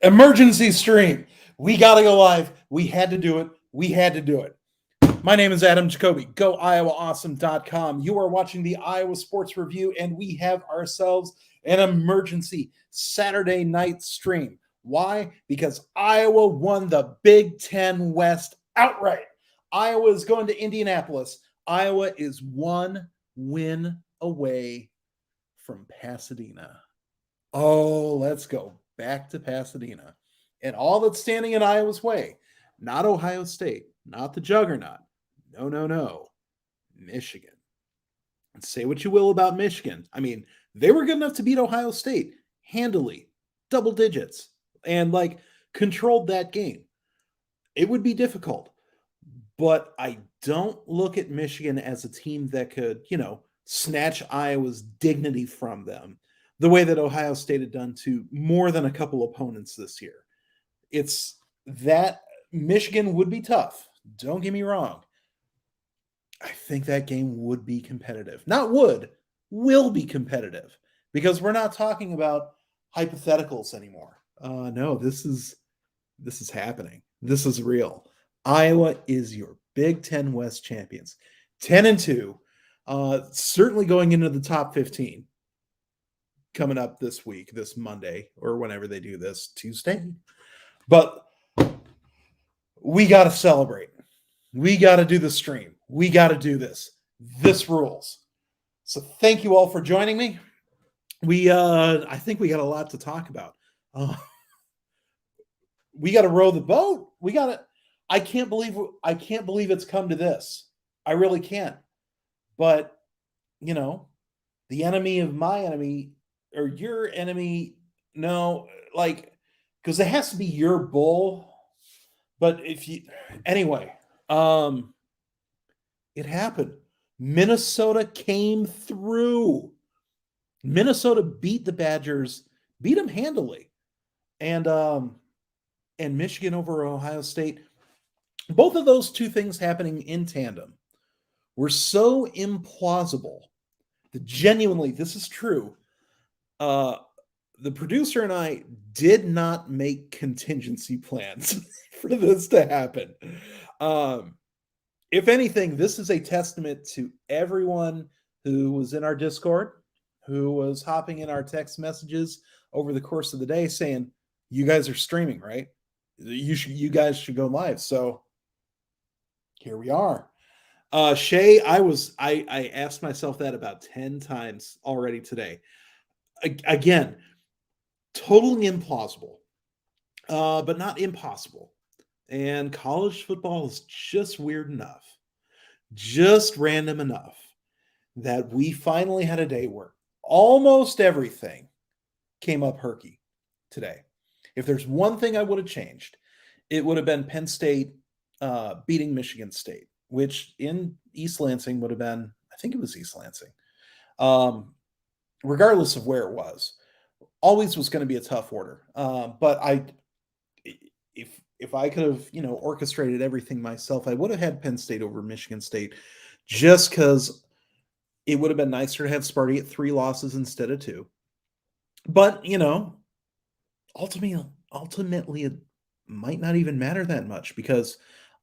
Emergency stream. We got to go live. We had to do it. We had to do it. My name is Adam Jacobi. GoIowaAwesome.com. You are watching the Iowa Sports Review, and we have ourselves an emergency Saturday night stream. Why? Because Iowa won the Big Ten West outright. Iowa is going to Indianapolis. Iowa is one win away from Pasadena. Oh, let's go back to Pasadena. And all that's standing in Iowa's way, not Ohio State, not the juggernaut. No. Michigan. And say what you will about Michigan. I mean, they were good enough to beat Ohio State handily, double digits, and controlled that game. It would be difficult, but I don't look at Michigan as a team that could, snatch Iowa's dignity from them the way that Ohio State had done to more than a couple opponents this year. It's that Michigan would be tough. Don't get me wrong. I think that game would be competitive. Not would, will be competitive, because we're not talking about hypotheticals anymore. No, this is happening. This is real. Iowa is your Big Ten West champions. 10-2, certainly going into the top 15 coming up this week, this Monday, or whenever they do this, Tuesday. But we got to celebrate. We got to do the stream. We got to do this. This rules. So thank you all for joining me. I think we got a lot to talk about. We got to row the boat. I can't believe it's come to this. I really can't. But, the enemy of my enemy or your enemy, because it has to be your bull. But anyway, it happened. Minnesota came through. Minnesota beat the Badgers, beat them handily. And Michigan over Ohio State. Both of those two things happening in tandem were so implausible that genuinely, this is true. The producer and I did not make contingency plans for this to happen. If anything, this is a testament to everyone who was in our Discord, who was hopping in our text messages over the course of the day saying, you guys are streaming, right? You guys should go live. So here we are. Shay, I asked myself that about 10 times already today. Again, totally implausible, but not impossible. And college football is just weird enough, just random enough that we finally had a day where almost everything came up herky today. If there's one thing I would have changed, it would have been Penn State beating Michigan State, which in East Lansing would have been, I think it was East Lansing. Regardless of where it was, always was going to be a tough order. But if I could have, orchestrated everything myself, I would have had Penn State over Michigan State, just because it would have been nicer to have Sparty at 3 losses instead of 2. But, ultimately it might not even matter that much, because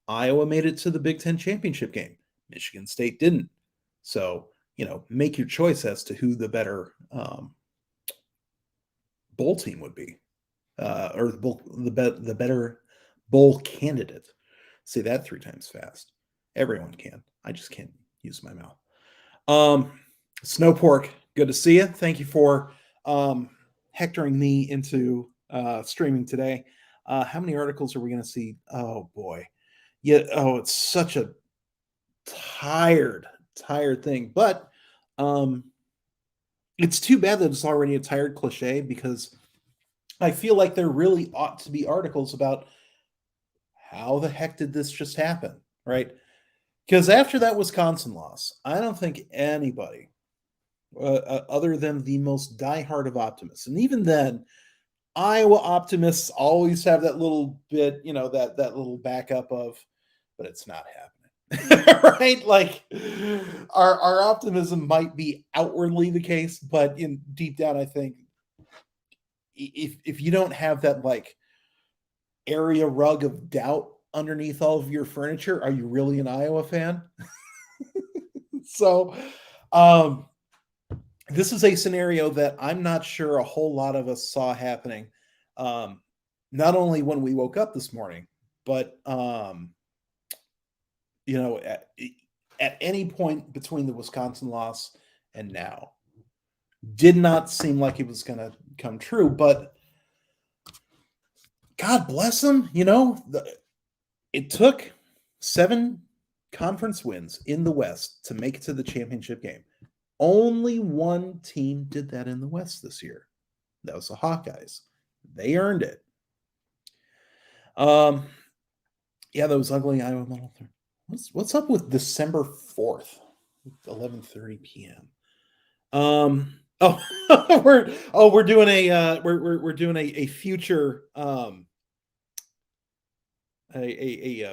Iowa made it to the Big Ten championship game. Michigan State didn't. So, make your choice as to who the better bowl team would be, or the better bowl candidate. Say that 3 times fast. Everyone can. I just can't use my mouth. Snowpork, good to see you. Thank you for hectoring me into streaming today. How many articles are we going to see? Oh boy. Yeah. Oh, it's such a tired thing, but it's too bad that it's already a tired cliche, because I feel like there really ought to be articles about how the heck did this just happen, right? Because after that Wisconsin loss, I don't think anybody, other than the most diehard of optimists, and even then, Iowa optimists always have that little bit, that little backup of, but it's not happening, right? Our optimism might be outwardly the case, but in deep down, I think if you don't have that area rug of doubt underneath all of your furniture. Are you really an Iowa fan? So, um, this is a scenario that I'm not sure a whole lot of us saw happening. Um, not only when we woke up this morning, but you know, at any point between the Wisconsin loss and now, did not seem like it was going to come true. But God bless them. It took 7 conference wins in the West to make it to the championship game. Only one team did that in the West this year. That was the Hawkeyes. They earned it. Yeah, those ugly Iowa Medal. What's up with December 4th, 11:30 p.m. We're doing we're doing a future a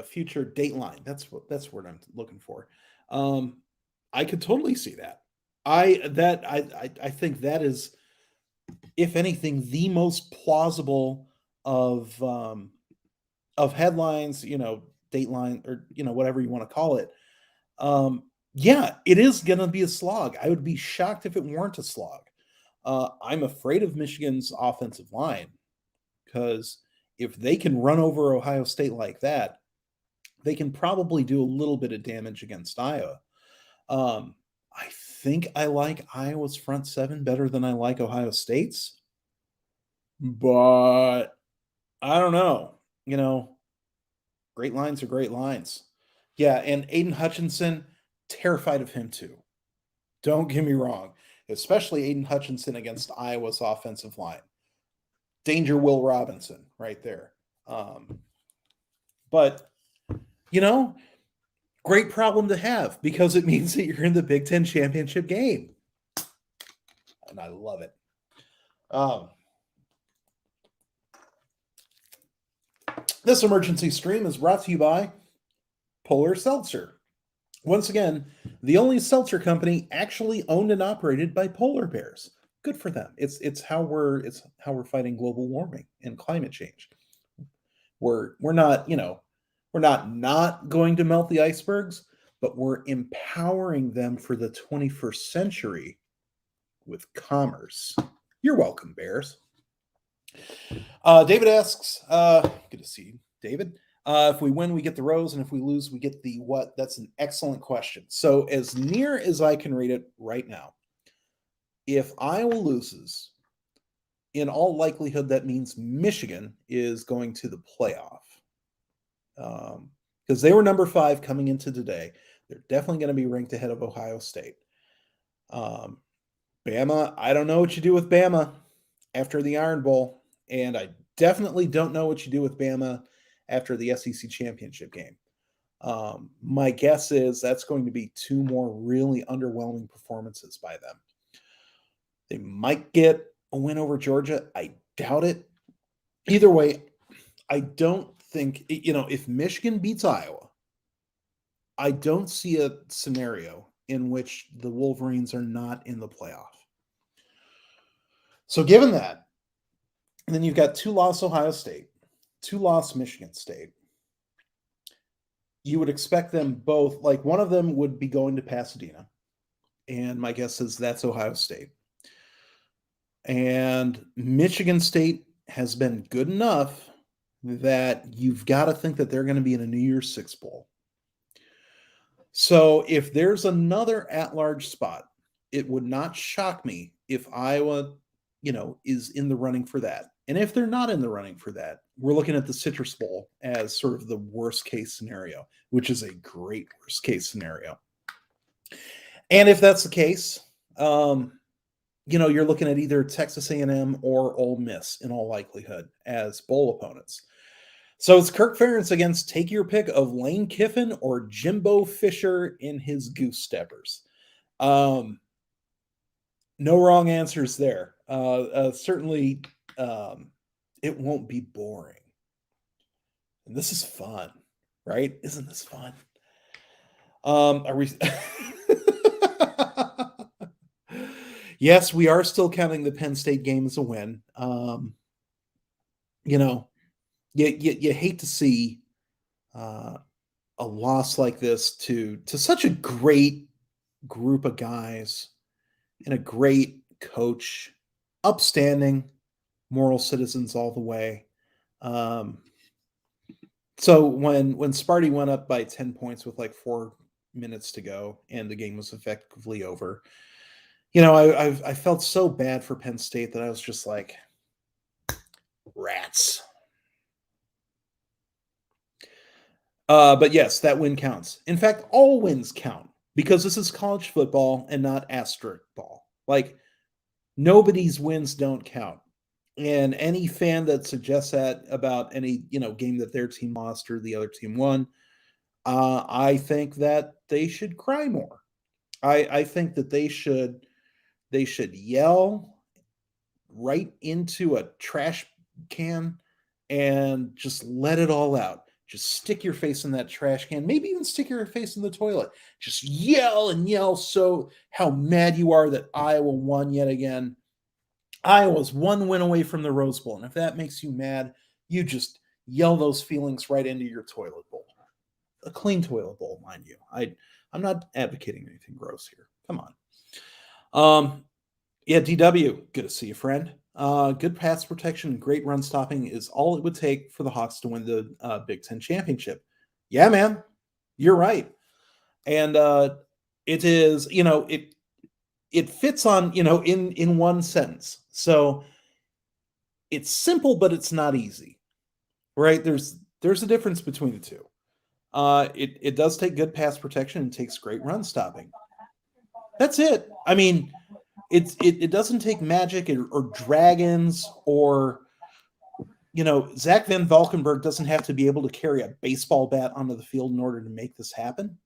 future dateline. That's what I'm looking for. I could totally see that. I think that is, if anything, the most plausible of headlines, dateline, or whatever you want to call it. Yeah, it is going to be a slog. I would be shocked if it weren't a slog. I'm afraid of Michigan's offensive line, because if they can run over Ohio State like that, they can probably do a little bit of damage against Iowa. I think I like Iowa's front 7 better than I like Ohio State's, but I don't know. Great lines are great lines. Yeah, and Aiden Hutchinson, terrified of him too. Don't get me wrong, especially Aiden Hutchinson against Iowa's offensive line. Danger Will Robinson right there. But, great problem to have, because it means that you're in the Big Ten championship game. And I love it. This emergency stream is brought to you by Polar Seltzer. Once again, the only seltzer company actually owned and operated by polar bears. Good for them. It's how we're fighting global warming and climate change. We're not going to melt the icebergs, but we're empowering them for the 21st century with commerce. You're welcome, bears. David asks, good to see you, David. If we win, we get the rose, and if we lose, we get the what? That's an excellent question. So, as near as I can read it right now, if Iowa loses, in all likelihood, that means Michigan is going to the playoff. Because they were number 5 coming into today. They're definitely going to be ranked ahead of Ohio State. Bama, I don't know what you do with Bama after the Iron Bowl, and I definitely don't know what you do with Bama after the SEC championship game. My guess is that's going to be 2 more really underwhelming performances by them. They might get a win over Georgia. I doubt it. Either way, I don't think, if Michigan beats Iowa, I don't see a scenario in which the Wolverines are not in the playoff. So given that, and then you've got 2-loss Ohio State, 2-loss Michigan State. You would expect them both, like one of them would be going to Pasadena. And my guess is that's Ohio State. And Michigan State has been good enough that you've got to think that they're going to be in a New Year's Six Bowl. So if there's another at-large spot, it would not shock me if Iowa, is in the running for that. And if they're not in the running for that, we're looking at the Citrus Bowl as sort of the worst case scenario, which is a great worst case scenario. And if that's the case, you're looking at either Texas A&M or Ole Miss in all likelihood as bowl opponents. So it's Kirk Ferentz against, take your pick of Lane Kiffin or Jimbo Fisher in his Goose Steppers. No wrong answers there. Certainly, it won't be boring. And this is fun, right? Isn't this fun? Are we? Yes, we are still counting the Penn State game as a win. you hate to see a loss like this to such a great group of guys and a great coach, upstanding, moral citizens all the way. So when Sparty went up by 10 points with like 4 minutes to go and the game was effectively over, I felt so bad for Penn State that I was just like, rats. But yes, that win counts. In fact, all wins count because this is college football and not asterisk ball. Like, nobody's wins don't count. And any fan that suggests that about any game that their team lost or the other team won, I think that they should cry more. I think that they should yell right into a trash can and just let it all out. Just stick your face in that trash can, maybe even stick your face in the toilet. Just yell and yell so how mad you are that Iowa won yet again. Iowa's one win away from the Rose Bowl. And if that makes you mad, you just yell those feelings right into your toilet bowl. A clean toilet bowl, mind you. I'm not advocating anything gross here. Come on. Yeah, DW, good to see you, friend. Good pass protection, great run stopping is all it would take for the Hawks to win the Big Ten championship. Yeah, man, you're right. And it is, it fits on, in one sentence. So it's simple, but it's not easy, right? There's a difference between the two. It does take good pass protection and takes great run stopping. That's it. I mean, it doesn't take magic or dragons or Zach Van Valkenburg doesn't have to be able to carry a baseball bat onto the field in order to make this happen.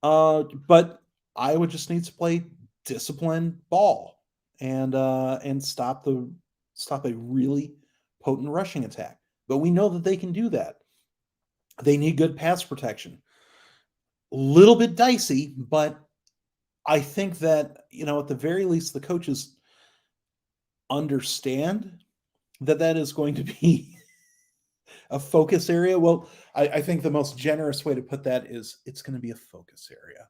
But Iowa just needs to play disciplined ball and stop a really potent rushing attack. But we know that they can do that. They need good pass protection. A little bit dicey, but I think that, at the very least, the coaches understand that is going to be a focus area. Well, I think the most generous way to put that is it's going to be a focus area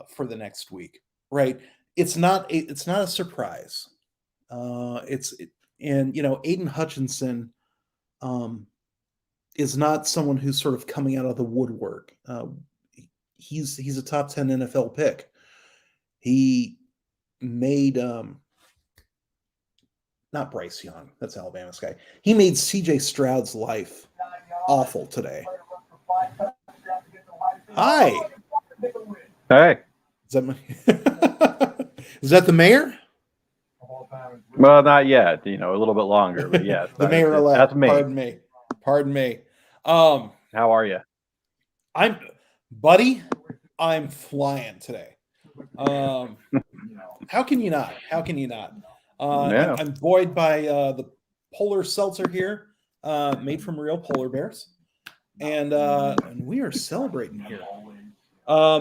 for the next week, right? It's not a surprise. Aiden Hutchinson is not someone who's sort of coming out of the woodwork. He's a top 10 NFL pick. He made not Bryce Young, that's Alabama's guy. He made CJ Stroud's life awful today. Hi. Hey. Is that the mayor? Well, not yet. A little bit longer, but yes. The mayor-elect. That's me. Pardon me. How are you? I'm flying today. How can you not? Yeah. I'm buoyed by the polar seltzer here, made from real polar bears, and we are celebrating here.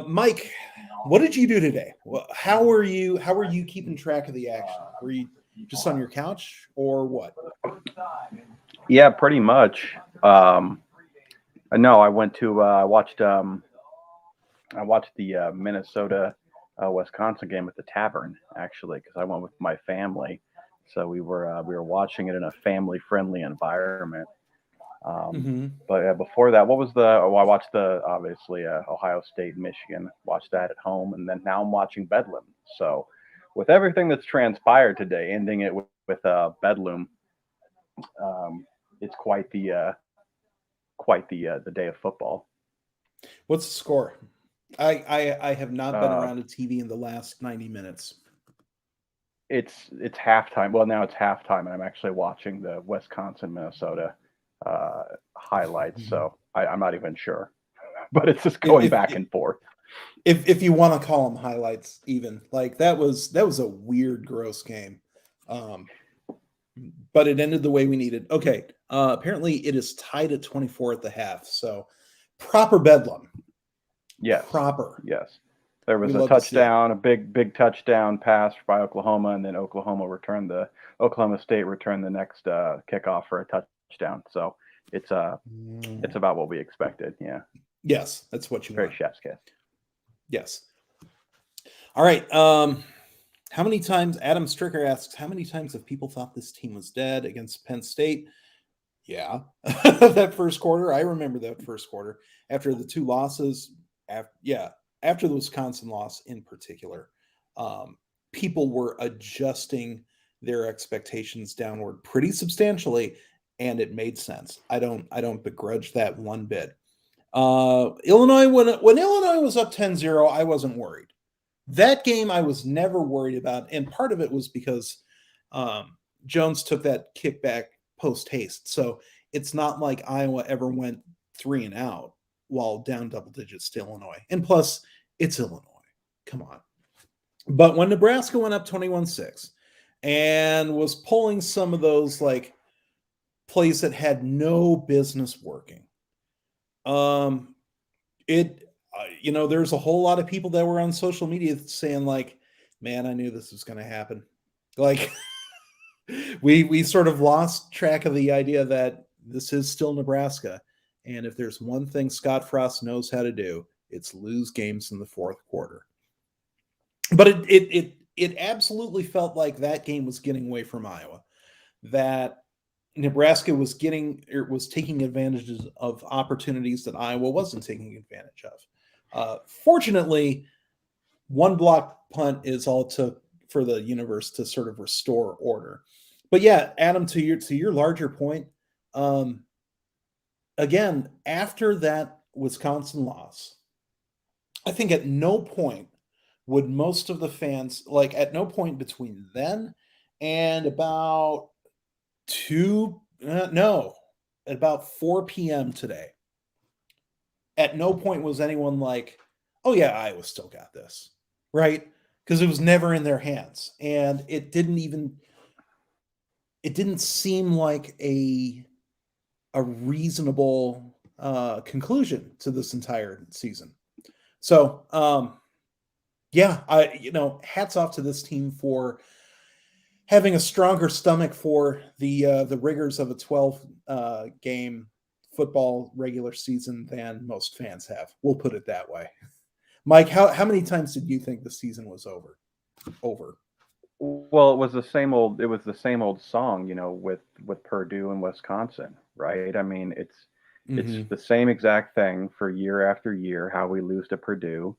Mike, what did you do today? How were you keeping track of the action? Were you just on your couch or what? Yeah, pretty much. No, I went to I watched the Minnesota Wisconsin game at the tavern, actually, because I went with my family. So we were watching it in a family-friendly environment. But before that, I watched obviously Ohio State, Michigan, watched that at home, and then now I'm watching Bedlam. So with everything that's transpired today, ending it with Bedlam, it's quite the day of football. What's the score? I have not been around a TV in the last 90 minutes. It's halftime. Well, now it's halftime, and I'm actually watching the Wisconsin Minnesota highlights. So I'm not even sure, but it's just going back and forth. If you want to call them highlights, even like that was a weird, gross game, but it ended the way we needed. Okay, apparently it is tied at 24 at the half. So proper Bedlam. Yes. Proper. Yes. There was a touchdown, a big touchdown pass by Oklahoma, and then Oklahoma State returned the next kickoff for a touchdown touchdown. So it's about what we expected. Yeah. Yes, that's what you Very want. chef's kiss. Yes. All right. How many times, Adam Stricker asks, how many times have people thought this team was dead against Penn State? Yeah. That first quarter, I remember that first quarter. After the two losses, after the Wisconsin loss in particular, people were adjusting their expectations downward pretty substantially, and it made sense. I don't begrudge that one bit. Illinois, when Illinois was up 10-0, I wasn't worried. That game I was never worried about, and part of it was because Jones took that kickback post haste. So it's not like Iowa ever went 3 and out while down double digits to Illinois. And plus, it's Illinois. Come on. But when Nebraska went up 21-6 and was pulling some of those like plays that had no business working, there's a whole lot of people that were on social media saying like, man, I knew this was going to happen. Like we sort of lost track of the idea that this is still Nebraska. And if there's one thing Scott Frost knows how to do, it's lose games in the fourth quarter. But it absolutely felt like that game was getting away from Iowa, that Nebraska was taking advantages of opportunities that Iowa wasn't taking advantage of. Fortunately, one block punt is all it took for the universe to sort of restore order. But yeah, Adam, to your larger point, again, after that Wisconsin loss, I think at no point would most of the fans, like at no point between then and about at about 4 p.m. today, at no point was anyone like, oh yeah, Iowa still got this, right? Because it was never in their hands. And it didn't seem like a reasonable conclusion to this entire season. So, hats off to this team for having a stronger stomach for the rigors of a 12 game football regular season than most fans have. We'll put it that way. Mike, how many times did you think the season was over? Well, it was the same old song, with Purdue and Wisconsin, right? I mean, it's the same exact thing for year after year, how we lose to Purdue.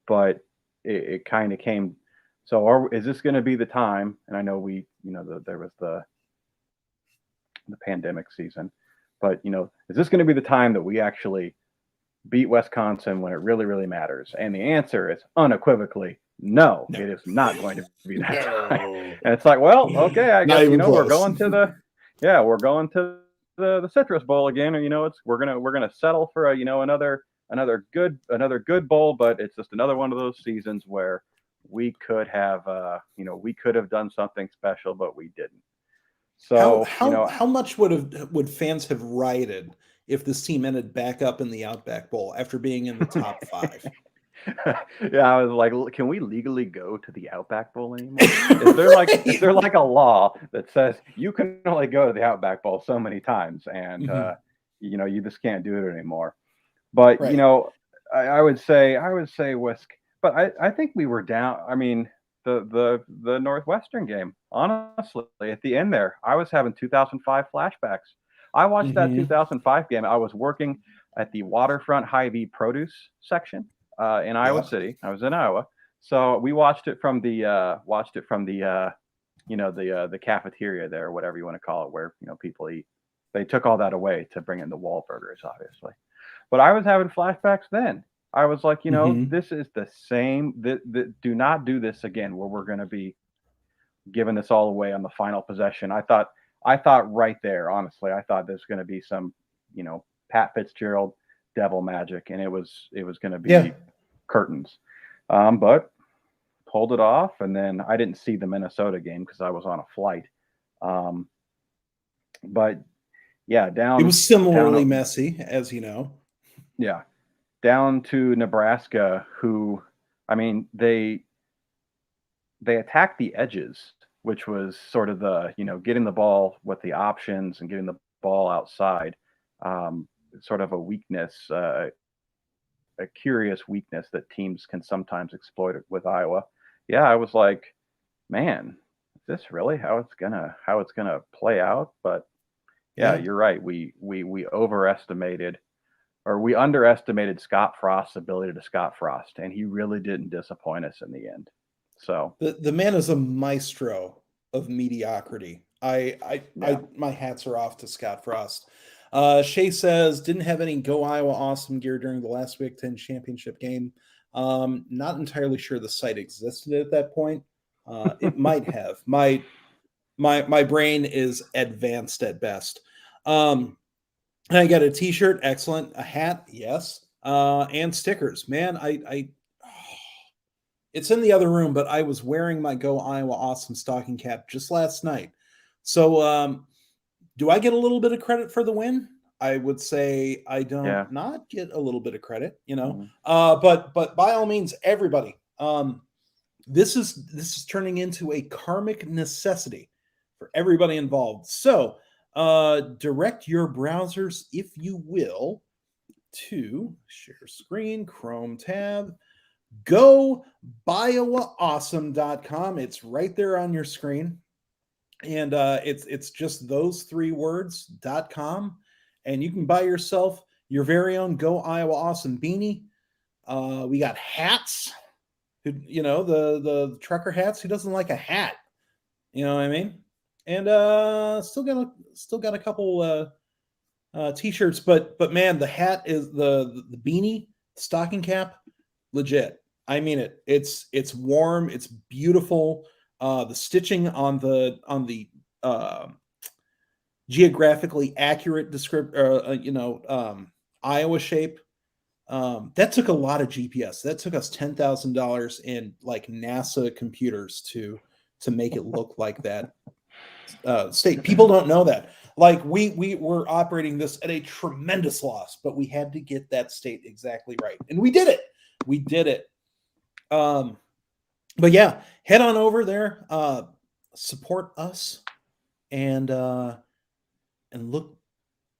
But it kind of came. So is this going to be the time? And I know there was the pandemic season, but is this going to be the time that we actually beat Wisconsin when it really, really matters? And the answer is unequivally no. It is not going to be that time. And it's like, well, okay, I guess we're going to the Citrus Bowl again, or we're gonna settle for another good bowl, but it's just another one of those seasons where we could have done something special, but we didn't. So how much would fans have rioted if this team ended back up in the Outback Bowl after being in the top 5? Yeah, I was like, can we legally go to the Outback Bowl anymore? Is there like a law that says you can only go to the Outback Bowl so many times, and you just can't do it anymore? But right. I would say Whisk, but I think we were down. I mean, the Northwestern game, honestly, at the end there, I was having 2005 flashbacks. I watched that 2005 game. I was working at the Waterfront Hy-Vee produce section in Iowa City. I was in Iowa, so we watched it from the the cafeteria there, whatever you want to call it, where people eat. They took all that away to bring in the wall burgers, obviously. But I was having flashbacks then. I was like, this is the same. Do not do this again, where we're going to be giving this all away on the final possession. I thought right there, honestly, I thought there's going to be some, Pat Fitzgerald devil magic, and it was going to be curtains. But pulled it off, and then I didn't see the Minnesota game because I was on a flight. But yeah, down. It was similarly messy, as you know. Yeah, down to Nebraska, who, I mean, they attacked the edges, which was sort of the, getting the ball with the options and getting the ball outside, sort of a weakness, a curious weakness that teams can sometimes exploit with Iowa. Yeah, I was like, man, is this really how it's gonna play out? But yeah, you're right. We overestimated, or we underestimated Scott Frost's ability to Scott Frost, and he really didn't disappoint us in the end. So the man is a maestro of mediocrity. My hats are off to Scott Frost. Shay says, didn't have any Go Iowa Awesome gear during the last Big Ten championship game. Not entirely sure the site existed at that point. It might have. My brain is advanced at best. And I got a t-shirt, excellent. A hat, yes. And stickers. Man, I it's in the other room, but I was wearing my Go Iowa Awesome stocking cap just last night. So do I get a little bit of credit for the win? I would say I don't not get a little bit of credit, but by all means, everybody, this is turning into a karmic necessity for everybody involved. So direct your browsers, if you will, to share screen, Chrome tab, go biowaawesome.com. It's right there on your screen. And it's just those 3 words.com, and you can buy yourself your very own Go Iowa Awesome beanie. We got hats, the trucker hats. Who doesn't like a hat? You know what I mean? And still got a couple t-shirts, but man, the hat is the beanie, stocking cap, legit. I mean it. It's warm. It's beautiful. The stitching on the geographically accurate Iowa shape, that took a lot of GPS. That took us $10,000 in like NASA computers to make it look like that state. People don't know that. Like we were operating this at a tremendous loss, but we had to get that state exactly right, and we did it. We did it. But yeah, head on over there, support us, and look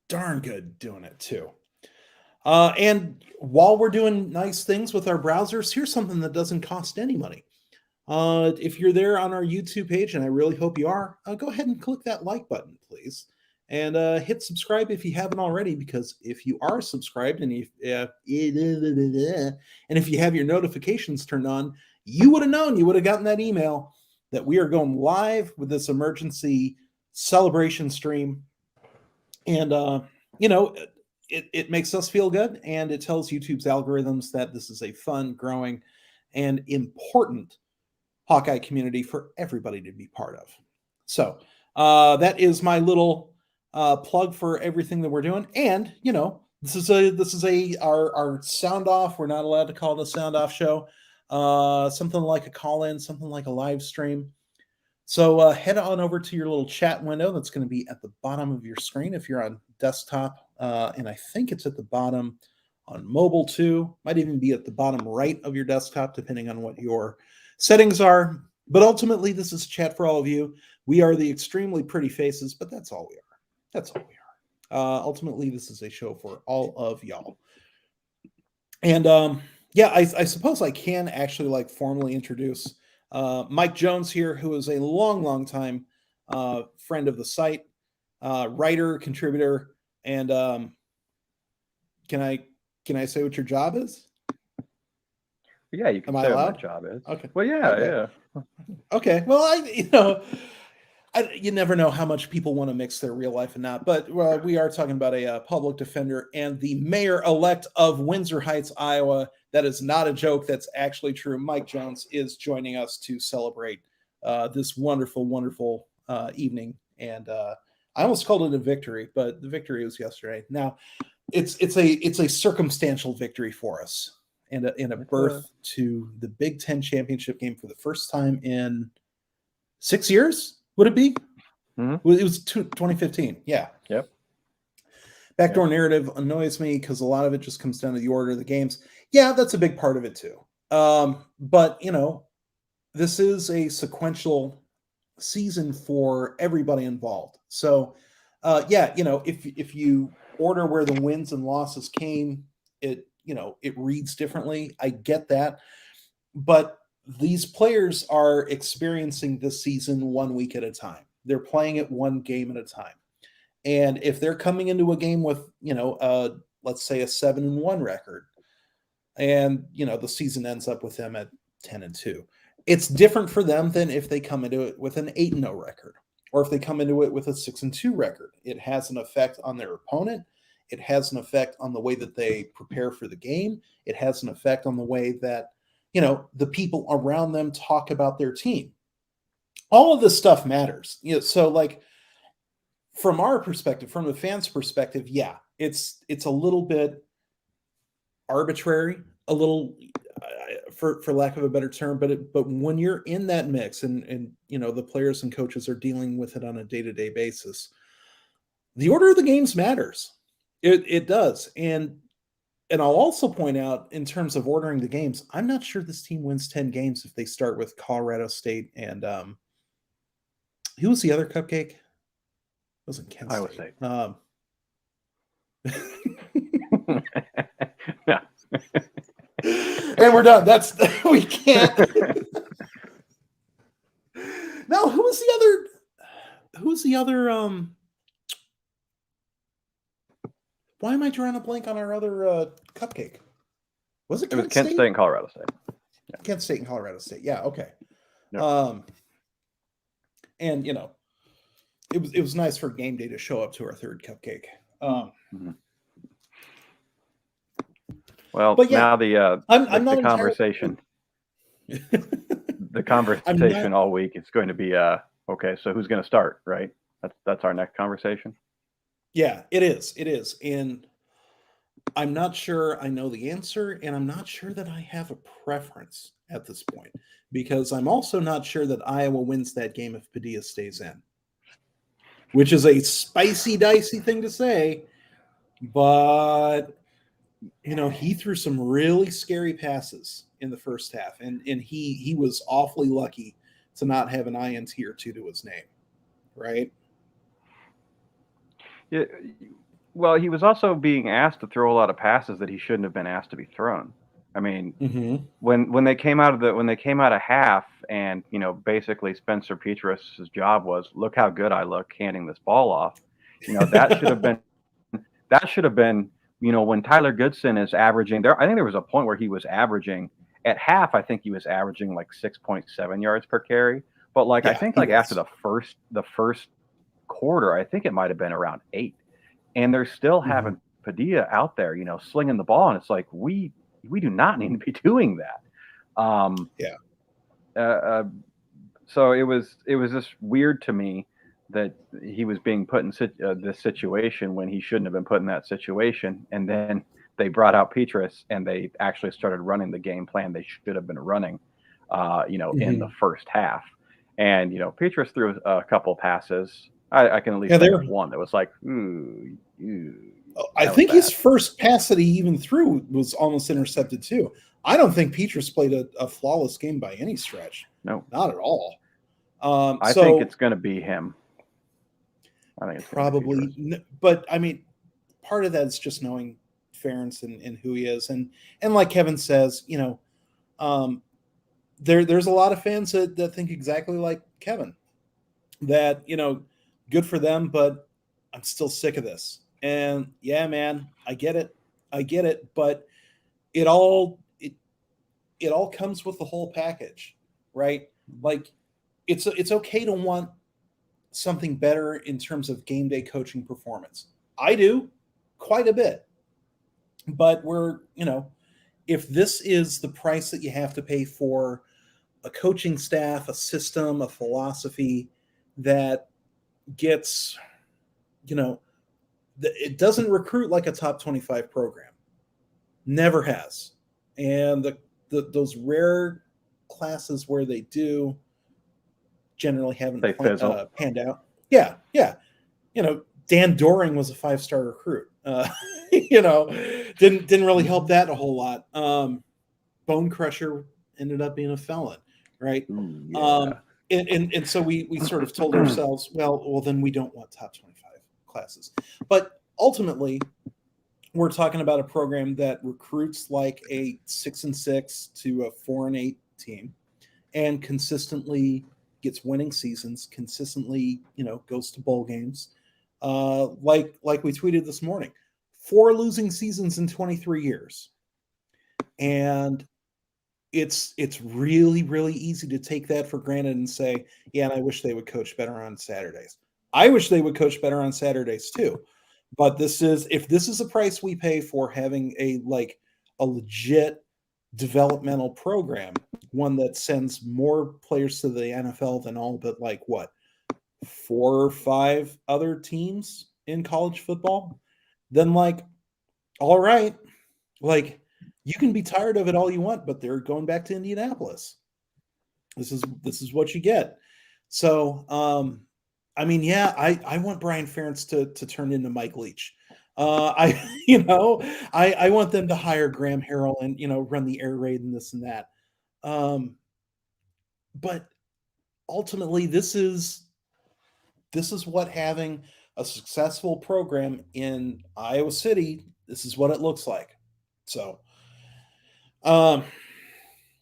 darn good doing it too. And while we're doing nice things with our browsers, here's something that doesn't cost any money. If you're there on our YouTube page, and I really hope you are, go ahead and click that like button, please. And hit subscribe if you haven't already, because if you are subscribed and if you have your notifications turned on, you would have known, you would have gotten that email that we are going live with this emergency celebration stream. And, it makes us feel good, and it tells YouTube's algorithms that this is a fun, growing, and important Hawkeye community for everybody to be part of. So that is my little plug for everything that we're doing. And, this is our sound off. We're not allowed to call it a sound off show. Something like a call-in, something like a live stream. So head on over to your little chat window that's going to be at the bottom of your screen if you're on desktop, and I think it's at the bottom on mobile too. Might even be at the bottom right of your desktop, depending on what your settings are. But ultimately, this is chat for all of you. We are the extremely pretty faces, but that's all we are. That's all we are. Ultimately, this is a show for all of y'all. And I suppose I can actually formally introduce Mike Jones here, who is a long time friend of the site, writer, contributor, and can I say what your job is? Yeah, you can say what my job is. Okay. Well, yeah. Okay. Well, you never know how much people want to mix their real life and not, but we are talking about a public defender and the mayor-elect of Windsor Heights, Iowa. That is not a joke. That's actually true. Mike Jones is joining us to celebrate this wonderful, wonderful evening. And I almost called it a victory, but the victory was yesterday. Now, it's a circumstantial victory for us, and a birth to the Big Ten championship game for the first time in 6 years. Would it be? Mm-hmm. It was 2015. Yeah. Yep. Backdoor narrative annoys me because a lot of it just comes down to the order of the games. Yeah, that's a big part of it too. But this is a sequential season for everybody involved. So, if you order where the wins and losses came, it reads differently. I get that, but these players are experiencing this season 1 week at a time. They're playing it one game at a time, and if they're coming into a game with let's say a 7-1 record, and the season ends up with them at 10-2. It's different for them than if they come into it with an 8-0 record, or if they come into it with a 6-2 record. It has an effect on their opponent. It has an effect on the way that they prepare for the game. It has an effect on the way that the people around them talk about their team. All of this stuff matters. So like from our perspective, from the fans' perspective, yeah, it's a little bit arbitrary, a little for lack of a better term, but when you're in that mix and the players and coaches are dealing with it on a day-to-day basis, the order of the games matters. It does. And I'll also point out, in terms of ordering the games, I'm not sure this team wins 10 games if they start with Colorado State and who was the other cupcake? It wasn't Kent Iowa State. Yeah. And we're done. We can't. No, who was the other why am I drawing a blank on our other cupcake? Was it Kent State and Colorado State? Yeah. Kent State and Colorado State. Yeah, okay. Yep. And it was nice for game day to show up to our third cupcake. Well, but yeah, now the conversation. The conversation all week is going to be okay, so who's going to start, right? That's our next conversation. Yeah, it is. And I'm not sure I know the answer, and I'm not sure that I have a preference at this point, because I'm also not sure that Iowa wins that game if Padilla stays in, which is a spicy, dicey thing to say, but he threw some really scary passes in the first half, and he was awfully lucky to not have an INT or two to his name, right? Yeah, well, he was also being asked to throw a lot of passes that he shouldn't have been asked to be thrown. I mean, when they came out of half, and basically Spencer Petrus's job was, look how good I look handing this ball off. That should have been when Tyler Goodson is averaging there. I think there was a point where he was averaging at half. I think he was averaging like 6.7 yards per carry. But I think after the first quarter, I think it might have been around 8, and they're still having Padilla out there, slinging the ball, and it's like we do not need to be doing that. So it was just weird to me that he was being put in this situation when he shouldn't have been put in that situation, and then they brought out Petrus and they actually started running the game plan they should have been running, in the first half. And Petrus threw a couple passes. I can at least think of one that was like, ooh. I think his first pass that he even threw was almost intercepted too. I don't think Petrus played a flawless game by any stretch. No, not at all. I think it's going to be him. I think it's probably, but I mean, part of that is just knowing Ferentz and who he is, and like Kevin says, there's a lot of fans that think exactly like Kevin, that good for them, but I'm still sick of this. And yeah, man, I get it, but it all comes with the whole package, right? Like it's okay to want something better in terms of game day coaching performance. I do quite a bit, but if this is the price that you have to pay for a coaching staff, a system, a philosophy that gets, it doesn't recruit like a top 25 program, never has. And those rare classes where they do generally haven't panned out. Yeah. Dan Doring was a 5-star recruit. Didn't really help that a whole lot. Bone Crusher ended up being a felon, right? Ooh, yeah. And so we sort of told ourselves, well, then we don't want top 25 classes. But ultimately, we're talking about a program that recruits like a 6-6 to a 4-8 team, and consistently gets winning seasons, consistently, goes to bowl games. Like we tweeted this morning, 4 losing seasons in 23 years. And it's really, really easy to take that for granted and say, yeah, and I wish they would coach better on Saturdays. I wish they would coach better on Saturdays too. But if this is a price we pay for having a legit developmental program, one that sends more players to the NFL than all but 4 or 5 other teams in college football, then all right, you can be tired of it all you want, but they're going back to Indianapolis. This is what you get. So, I want Brian Ferentz to turn into Mike Leach. I want them to hire Graham Harrell and run the air raid and this and that. But ultimately, this is what having a successful program in Iowa City. This is what it looks like. So,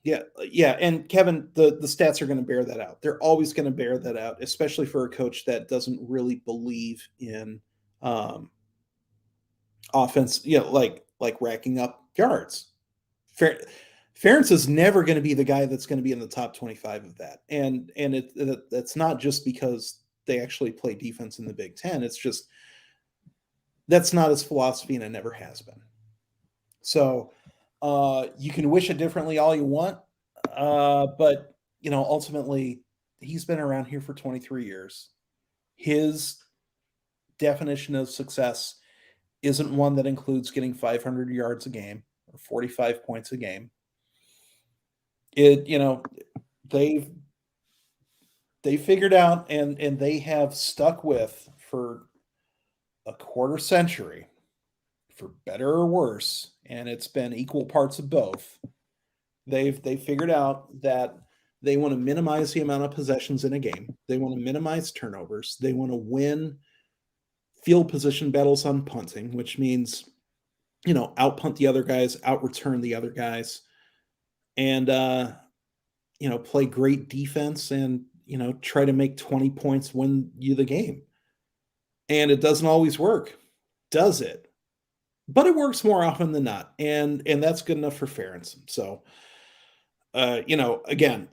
yeah, and Kevin, the stats are going to bear that out. They're always going to bear that out, especially for a coach that doesn't really believe in offense. Like racking up yards. Ferentz is never going to be the guy that's going to be in the top 25 of that, and that's not just because they actually play defense in the Big Ten. It's just that's not his philosophy, and it never has been. So. You can wish it differently all you want, but ultimately, he's been around here for 23 years. His definition of success isn't one that includes getting 500 yards a game or 45 points a game. They've figured out and they have stuck with for a quarter century, for better or worse, and it's been equal parts of both. They've figured out that they want to minimize the amount of possessions in a game. They want to minimize turnovers. They want to win field position battles on punting, which means, outpunt the other guys, out-return the other guys, and, play great defense and, try to make 20 points win you the game. And it doesn't always work, does it? But it works more often than not, and that's good enough for Ferentz. So, again,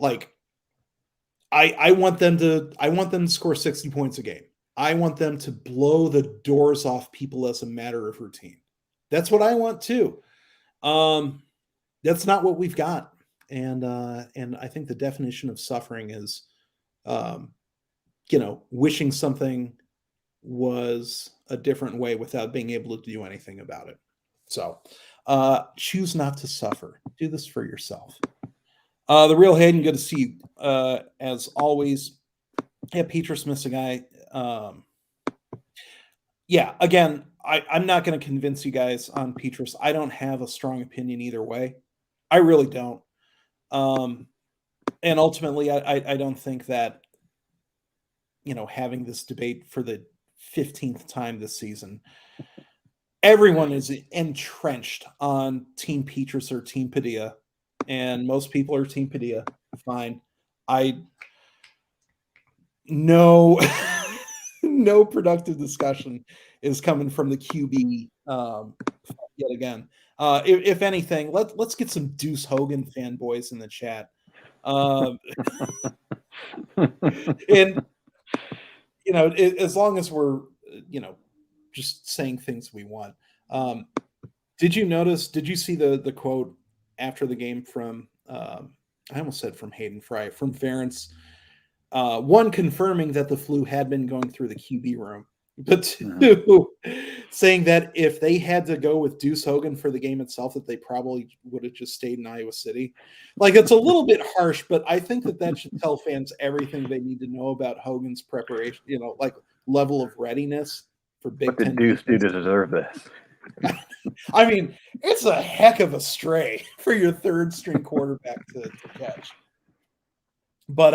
I want them to score 60 points a game. I want them to blow the doors off people as a matter of routine. That's what I want too. That's not what we've got, and I think the definition of suffering is, wishing something was a different way without being able to do anything about it. So choose not to suffer. Do this for yourself. The real Hayden, good to see you. As always, yeah, Petrus missed a guy. Again, I'm not going to convince you guys on Petrus. I don't have a strong opinion either way. I really don't. And ultimately, I don't think that, having this debate for the 15th time this season, everyone is entrenched on Team Petrus or Team Padilla, and most people are Team Padilla. Fine. No productive discussion is coming from the QB yet again. If anything, let's get some Deuce Hogan fanboys in the chat. And as long as we're just saying things we want. Did you see the quote after the game from I almost said from Hayden Fry, from Ferentz, one, confirming that the flu had been going through the QB room, but two, saying that if they had to go with Deuce Hogan for the game itself, that they probably would have just stayed in Iowa City. It's a little bit harsh, but I think that should tell fans everything they need to know about Hogan's preparation, level of readiness for Big Ten. What did Deuce do to deserve this? I mean, it's a heck of a stray for your third string quarterback to catch. But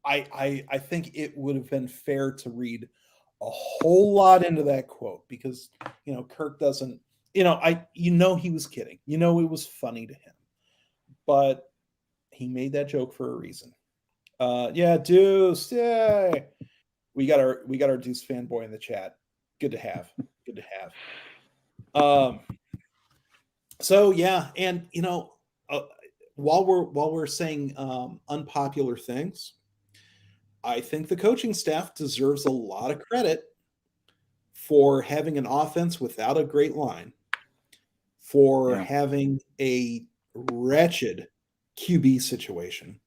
I think it would have been fair to read a whole lot into that quote because Kirk doesn't. He was kidding. It was funny to him, but he made that joke for a reason. Yeah, Deuce. Yay. We got our Deuce fanboy in the chat. Good to have. Good to have. So yeah, and while we're saying unpopular things, I think the coaching staff deserves a lot of credit for having an offense without a great line, for having a wretched QB situation,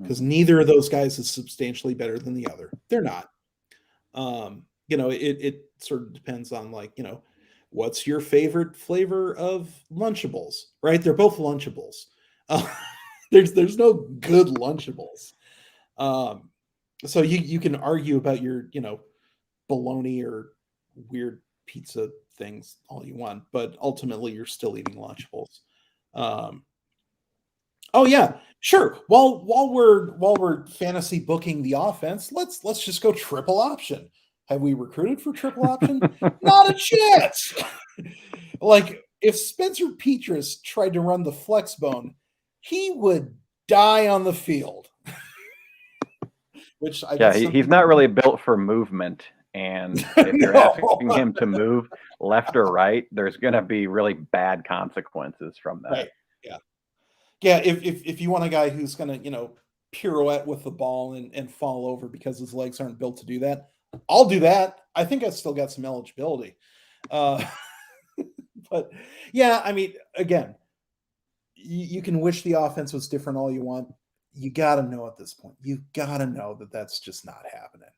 because neither of those guys is substantially better than the other. They're not. It sort of depends on what's your favorite flavor of Lunchables, right? They're both Lunchables. There's no good Lunchables. So you can argue about your bologna or weird pizza things all you want, but ultimately you're still eating Lunchables. Oh yeah, sure. While we're fantasy booking the offense, let's just go triple option. Have we recruited for triple option? Not a chance. Like if Spencer Petras tried to run the flex bone, he would die on the field. Which I guess he's not really built for movement. And if you're asking him to move left or right, there's going to be really bad consequences from that. Right. Yeah. Yeah. If you want a guy who's going to, pirouette with the ball and fall over because his legs aren't built to do that, I'll do that. I think I still got some eligibility. But yeah, I mean, again, you can wish the offense was different all you want. You got to know at this point. You got to know that that's just not happening.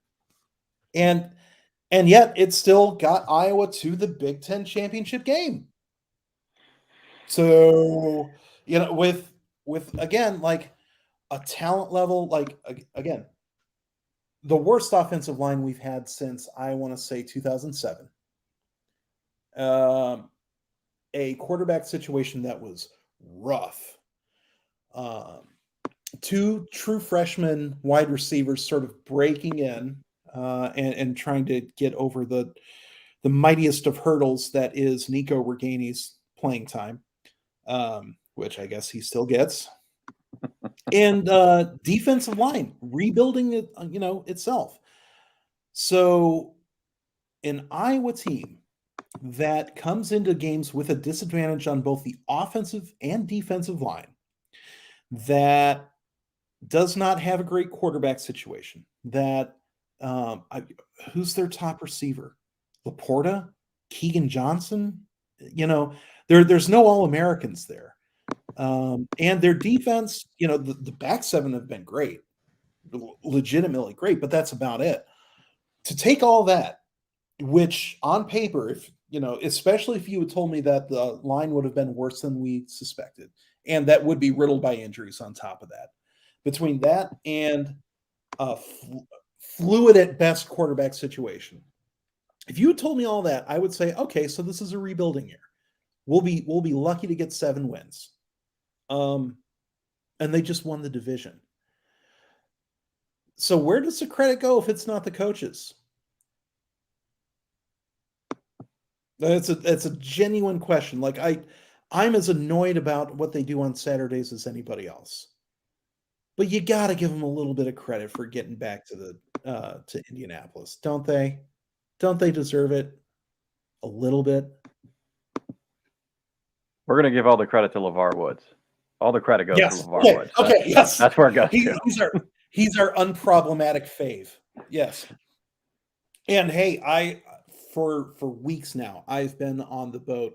And yet it still got Iowa to the Big Ten championship game. So, with again, like a talent level, like again, the worst offensive line we've had since I want to say 2007. A quarterback situation that was rough. Two true freshman wide receivers sort of breaking in and trying to get over the mightiest of hurdles that is Nico Regani's playing time, which I guess he still gets. And defensive line rebuilding it, itself. So an Iowa team that comes into games with a disadvantage on both the offensive and defensive line, that does not have a great quarterback situation, that who's their top receiver? Laporta? Keegan Johnson? There's no All-Americans there. And their defense, the back seven have been great, legitimately great, but that's about it. To take all that, which on paper, if especially if you had told me that the line would have been worse than we suspected, and that would be riddled by injuries on top of that, between that and a fluid at best quarterback situation, if you had told me all that, I would say, okay, so this is a rebuilding year. We'll be lucky to get 7 wins. And they just won the division. So where does the credit go if it's not the coaches? That's a genuine question. Like I'm as annoyed about what they do on Saturdays as anybody else. But you got to give them a little bit of credit for getting back to to Indianapolis, don't they? Don't they deserve it a little bit? We're going to give all the credit to LeVar Woods. All the credit goes to LeVar Woods. Okay, yes. That's where it goes to. He's our unproblematic fave. Yes. And hey, for weeks now, I've been on the boat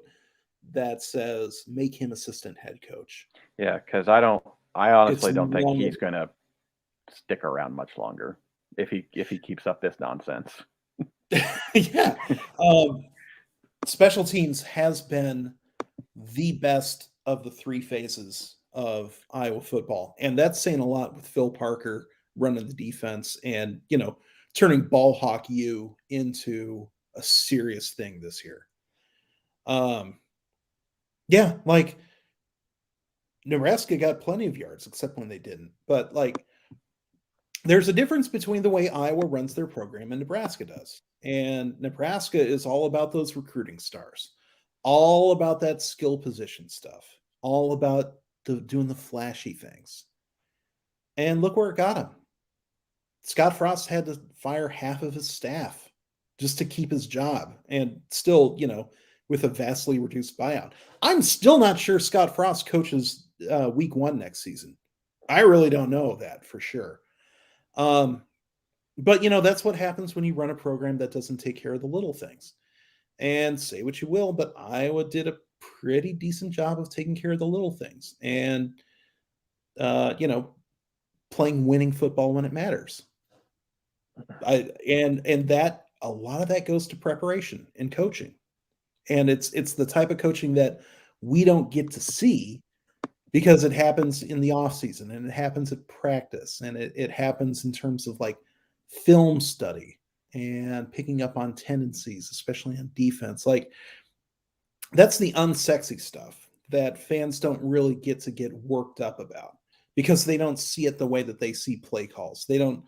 that says make him assistant head coach. Yeah, because I honestly don't think he's going to stick around much longer if he keeps up this nonsense. Yeah. Special teams has been the best of the 3 phases of Iowa football. And that's saying a lot with Phil Parker running the defense and, turning ball hawk U into a serious thing this year. Yeah, like Nebraska got plenty of yards, except when they didn't. But there's a difference between the way Iowa runs their program and Nebraska does. And Nebraska is all about those recruiting stars, all about that skill position stuff, all about doing the flashy things. And look where it got him. Scott Frost had to fire half of his staff just to keep his job, and still, with a vastly reduced buyout. I'm still not sure Scott Frost coaches week 1 next season. I really don't know that for sure. But that's what happens when you run a program that doesn't take care of the little things. And say what you will, but Iowa did a pretty decent job of taking care of the little things, and playing winning football when it matters. And that a lot of that goes to preparation and coaching. And it's the type of coaching that we don't get to see because it happens in the off season, and it happens at practice, and it happens in terms of like film study and picking up on tendencies, especially on defense. Like, that's the unsexy stuff that fans don't really get to get worked up about because they don't see it the way that they see play calls. They don't,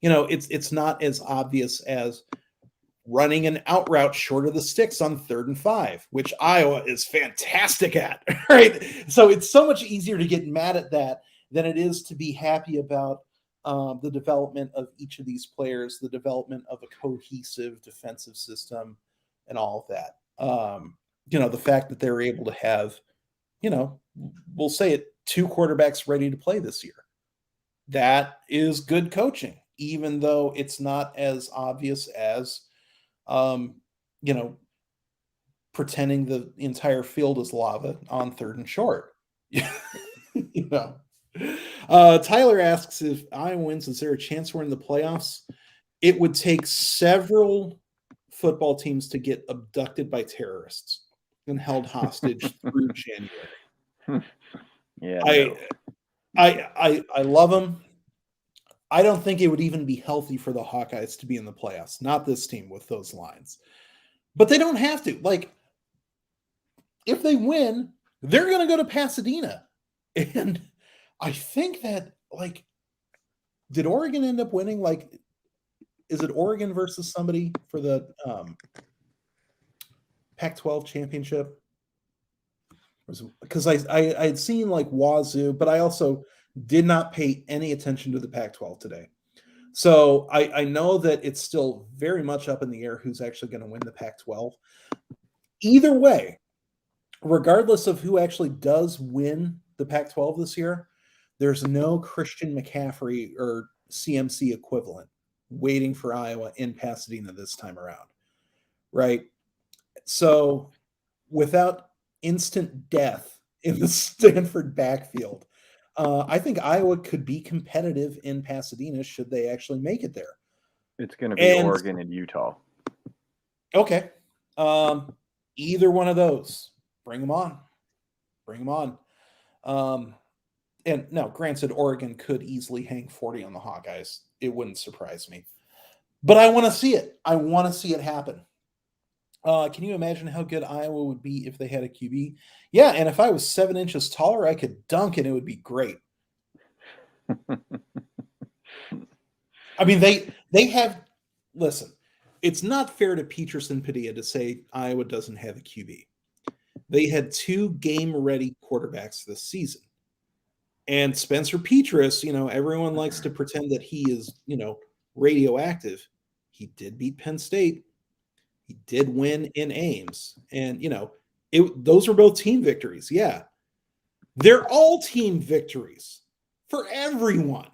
it's not as obvious as running an out route short of the sticks on 3rd and 5, which Iowa is fantastic at, right? So it's so much easier to get mad at that than it is to be happy about the development of each of these players, the development of a cohesive defensive system, and all of that. The fact that they're able to have, we'll say it, 2 quarterbacks ready to play this year. That is good coaching, even though it's not as obvious as, pretending the entire field is lava on 3rd and short. Tyler asks, if Iowa wins, is there a chance we're in the playoffs? It would take several football teams to get abducted by terrorists and held hostage through January. Yeah, I love them. I don't think it would even be healthy for the Hawkeyes to be in the playoffs. Not this team with those lines. But they don't have to. Like, if they win, they're going to go to Pasadena. And I think that, like, did Oregon end up winning? Like, is it Oregon versus somebody for the Pac-12 championship? Because I had seen like Wazoo, but I also did not pay any attention to the Pac-12 today. So I know that it's still very much up in the air who's actually going to win the Pac-12. Either way, regardless of who actually does win the Pac-12 this year, there's no Christian McCaffrey or CMC equivalent waiting for Iowa in Pasadena this time around, right? So without instant death in the Stanford backfield, I think Iowa could be competitive in Pasadena should they actually make it there. It's going to be Oregon and Utah. Okay. Either one of those. Bring them on. Bring them on. And now, granted, Oregon could easily hang 40 on the Hawkeyes. It wouldn't surprise me. But I want to see it. I want to see it happen. Can you imagine how good Iowa would be if they had a QB? Yeah, and if I was 7 inches taller, I could dunk and it would be great. I mean, they have – listen, it's not fair to Petrus and Padilla to say Iowa doesn't have a QB. They had 2 game-ready quarterbacks this season. And Spencer Petrus, everyone likes to pretend that he is, radioactive. He did beat Penn State. He did win in Ames. And, those were both team victories. Yeah. They're all team victories for everyone.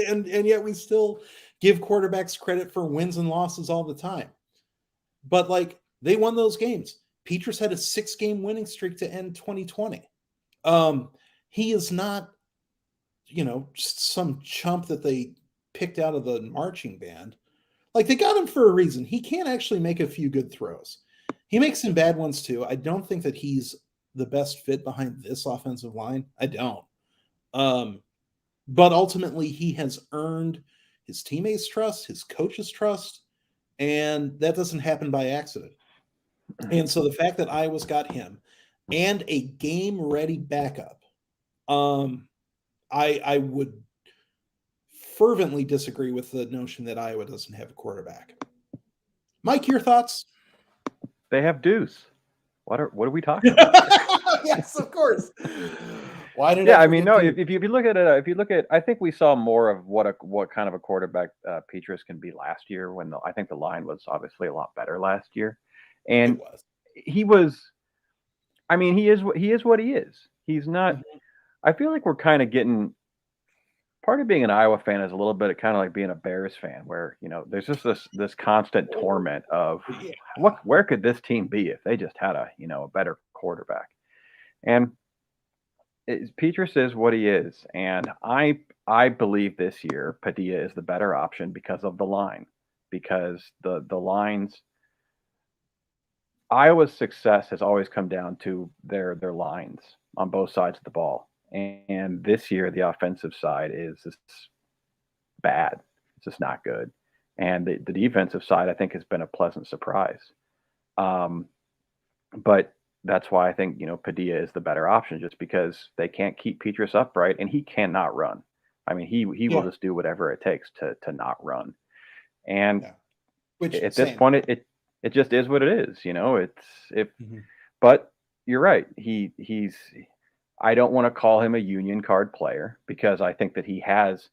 and yet we still give quarterbacks credit for wins and losses all the time. But, they won those games. Petrus had a 6-game winning streak to end 2020. He is not, just some chump that they picked out of the marching band. They got him for a reason. He can actually make a few good throws. He makes some bad ones too. I don't think that he's the best fit behind this offensive line. I don't. But ultimately, he has earned his teammates' trust, his coach's trust, and that doesn't happen by accident. And so the fact that Iowa's got him and a game-ready backup, I would fervently disagree with the notion that Iowa doesn't have a quarterback. Mike, your thoughts? They have Deuce. What are we talking about? Yes, of course. Why did Yeah, I I mean, forget no. Deuce? If you look at it, I think we saw more of what kind of a quarterback Petrus can be last year. I think the line was obviously a lot better last year, It and was. he was. I mean, he is what he is. He's not. Mhm. I feel like we're kind of getting. Part of being an Iowa fan is a little bit kind of like being a Bears fan, where there's just this constant torment of Yeah. where could this team be if they just had a better quarterback. And Petrus is what he is, and I believe this year Padilla is the better option because of the line, because the lines. Iowa's success has always come down to their lines on both sides of the ball, and this year the offensive side is just bad. It's just not good, and the defensive side I think has been a pleasant surprise. But that's why I think Padilla is the better option, just because they can't keep Petrus upright, and he cannot run. I mean, he will Yeah. just do whatever it takes to not run. And Yeah. Which at this same. point, it just is what it is. Mhm. But you're right. He's. I don't want to call him a union card player, because I think that he has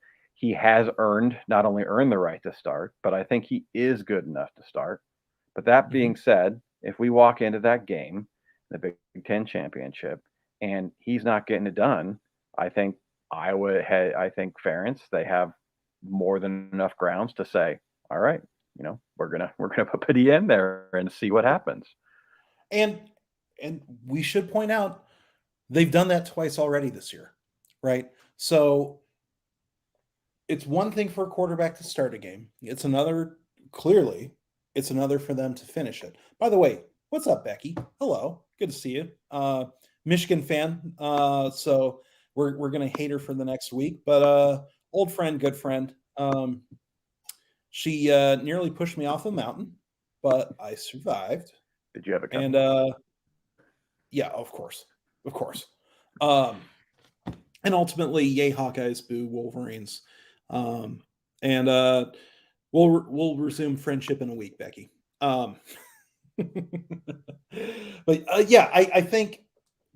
not only earned the right to start, but I think he is good enough to start. But that being Mhm. said, if we walk into that game, the Big Ten championship, and he's not getting it done, I think I think Ferentz, they have more than enough grounds to say, all right, we're gonna put Padilla in there and see what happens. And we should point out they've done that twice already this year, right? So it's one thing for a quarterback to start a game. Clearly, it's another for them to finish it. By the way, what's up, Becky? Hello. Good to see you. Michigan fan. So we're gonna hate her for the next week, but old friend, good friend. She nearly pushed me off a mountain, but I survived. Did you have it And coming? yeah, of course. Of course. Um, and ultimately, yay Hawkeyes, boo Wolverines. Um, and we'll resume friendship in a week, Becky. But yeah, I think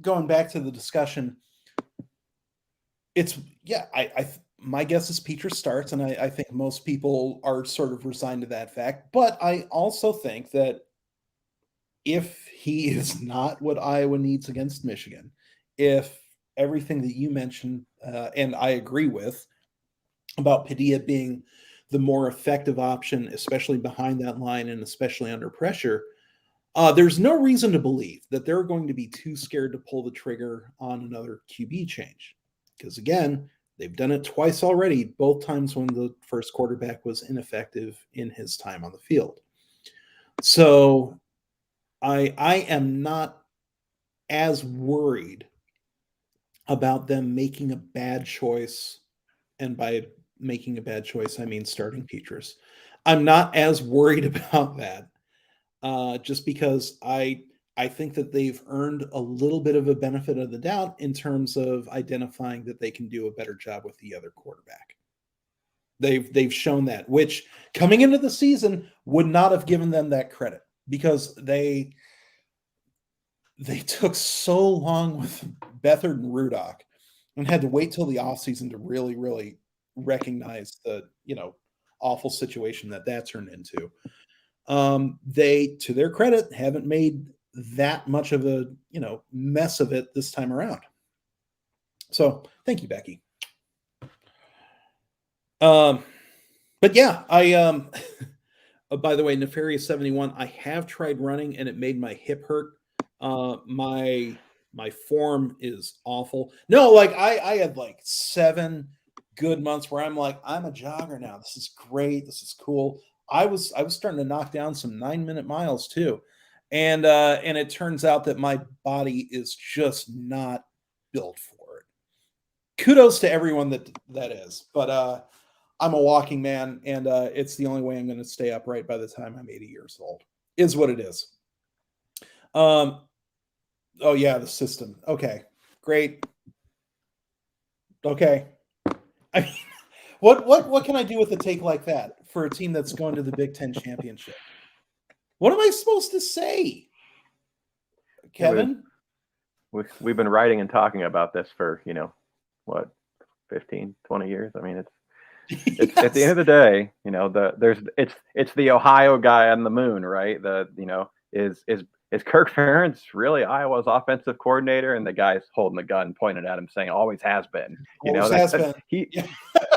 going back to the discussion, it's yeah, my guess is Petrus starts, and I think most people are sort of resigned to that fact. But I also think that if he is not what Iowa needs against Michigan, if everything that you mentioned, and I agree with, about Padilla being the more effective option, especially behind that line and especially under pressure, there's no reason to believe that they're going to be too scared to pull the trigger on another QB change. Because again, they've done it twice already, both times when the first quarterback was ineffective in his time on the field. So I am not as worried about them making a bad choice, and by making a bad choice, I mean starting Petrus. I'm not as worried about that, just because I think that they've earned a little bit of a benefit of the doubt in terms of identifying that they can do a better job with the other quarterback. They've shown that, which coming into the season would not have given them that credit, because they took so long with Beathard and Rudock and had to wait till the offseason to really, really recognize the, awful situation that turned into. They, to their credit, haven't made that much of a, mess of it this time around. So thank you, Becky. But yeah, by the way, Nefarious 71, I have tried running and it made my hip hurt. My form is awful. No, like I had like 7 good months where I'm like, I'm a jogger now. This is great. This is cool. I was starting to knock down some 9-minute miles too. And it turns out that my body is just not built for it. Kudos to everyone that is. But I'm a walking man, and it's the only way I'm going to stay upright by the time I'm 80 years old. Is what it is. Oh yeah, the system. Okay, great. Okay. I mean, What can I do with a take like that for a team that's going to the Big Ten championship? What am I supposed to say, Kevin? We've been writing and talking about this for, 15, 20 years. I mean, it's at the end of the day, it's the Ohio guy on the moon, right? Is Kirk Ferentz really Iowa's offensive coordinator? And the guy's holding the gun, pointing at him, saying, "Always has been." Has been.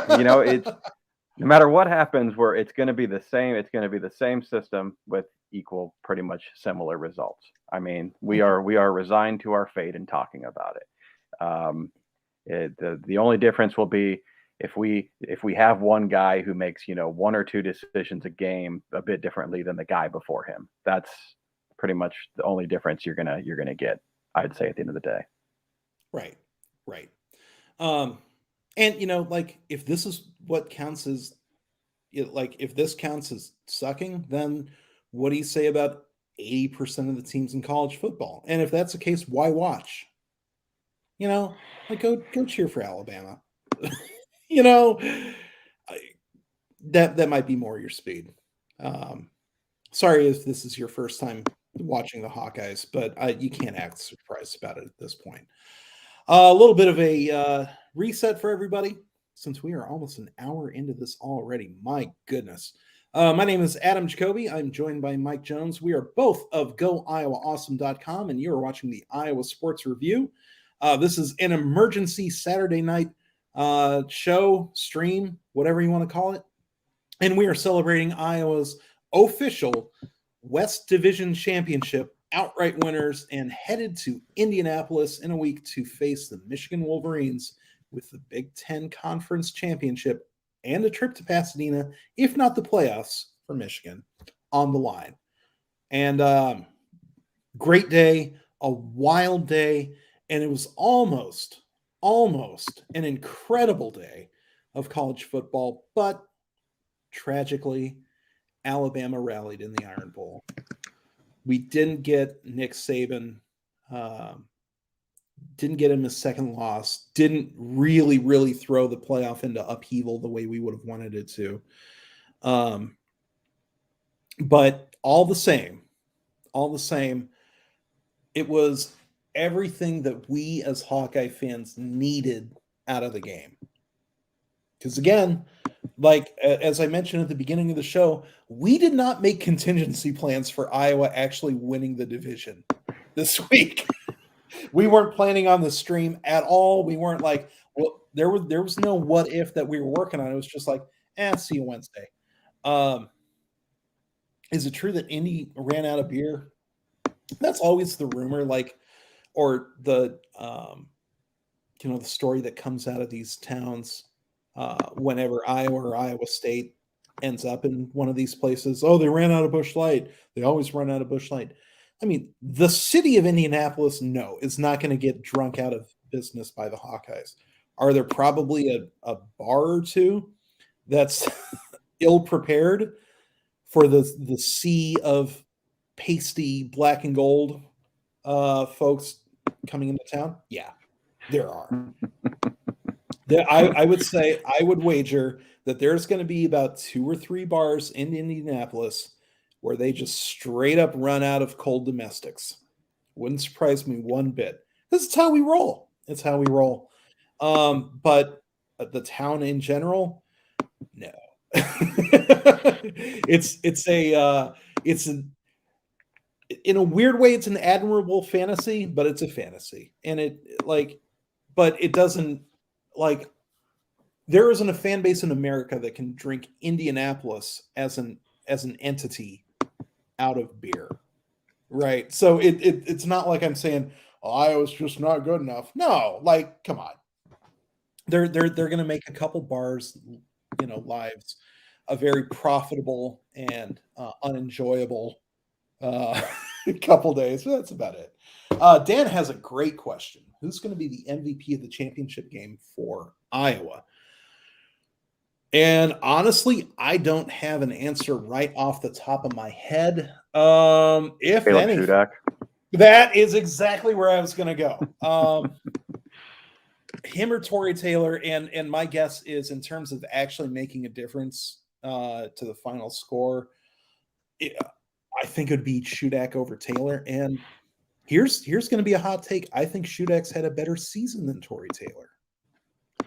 It's no matter what happens, where it's going to be the same. It's going to be the same system with equal, pretty much similar results. I mean, we are resigned to our fate in talking about it. The only difference will be if we have one guy who makes one or two decisions a game a bit differently than the guy before him. That's pretty much the only difference you're gonna get, I'd say, at the end of the day. Right. And like, if this is what counts as, if this counts as sucking, then what do you say about 80% of the teams in college football? And if that's the case, why watch? Go cheer for Alabama. That might be more your speed. Sorry if this is your first time watching the Hawkeyes, but you can't act surprised about it at this point. A little bit of a reset for everybody, since we are almost an hour into this already. My goodness. My name is Adam Jacobi. I'm joined by Mike Jones. We are both of GoIowaAwesome.com, and you are watching the Iowa Sports Review. This is an emergency Saturday night show, stream, whatever you want to call it. And we are celebrating Iowa's official West Division Championship outright winners and headed to Indianapolis in a week to face the Michigan Wolverines with the Big Ten Conference Championship and a trip to Pasadena, if not the playoffs for Michigan, on the line. And great day, a wild day, and it was almost an incredible day of college football, but tragically, Alabama rallied in the Iron Bowl. We didn't get Nick Saban, didn't get him his second loss, didn't really throw the playoff into upheaval the way we would have wanted it to. But all the same, it was everything that we as Hawkeye fans needed out of the game. Because again, like as I mentioned at the beginning of the show, we did not make contingency plans for Iowa actually winning the division this week. We weren't planning on the stream at all. We weren't like, well, there was no what if that we were working on. It was just like, see you Wednesday. Is it true that Indy ran out of beer? That's always the rumor, or the the story that comes out of these towns whenever Iowa or Iowa State ends up in one of these places. Oh, they ran out of Busch Light. They always run out of Busch Light. I mean, the city of Indianapolis, no, is not going to get drunk out of business by the Hawkeyes. Are there probably a bar or two that's ill-prepared for the sea of pasty black and gold folks coming into town? Yeah, there are. I would wager that there's going to be about 2 or 3 bars in Indianapolis where they just straight up run out of cold domestics. Wouldn't surprise me one bit. This is how we roll. It's how we roll. But the town in general, no. It's in a weird way, it's an admirable fantasy, but it's a fantasy. And but it doesn't, there isn't a fan base in America that can drink Indianapolis as an entity out of beer, right? So it's not like I'm saying Iowa's just not good enough. No, come on, they're going to make a couple bars, lives a very profitable and unenjoyable couple days. That's about it. Dan has a great question. Who's going to be the MVP of the championship game for Iowa? And honestly, I don't have an answer right off the top of my head. If anything, that is exactly where I was going to go. him or Torrey Taylor, and my guess is in terms of actually making a difference to the final score, I think it would be Shudak over Taylor. And here's going to be a hot take. I think Shudak's had a better season than Torrey Taylor.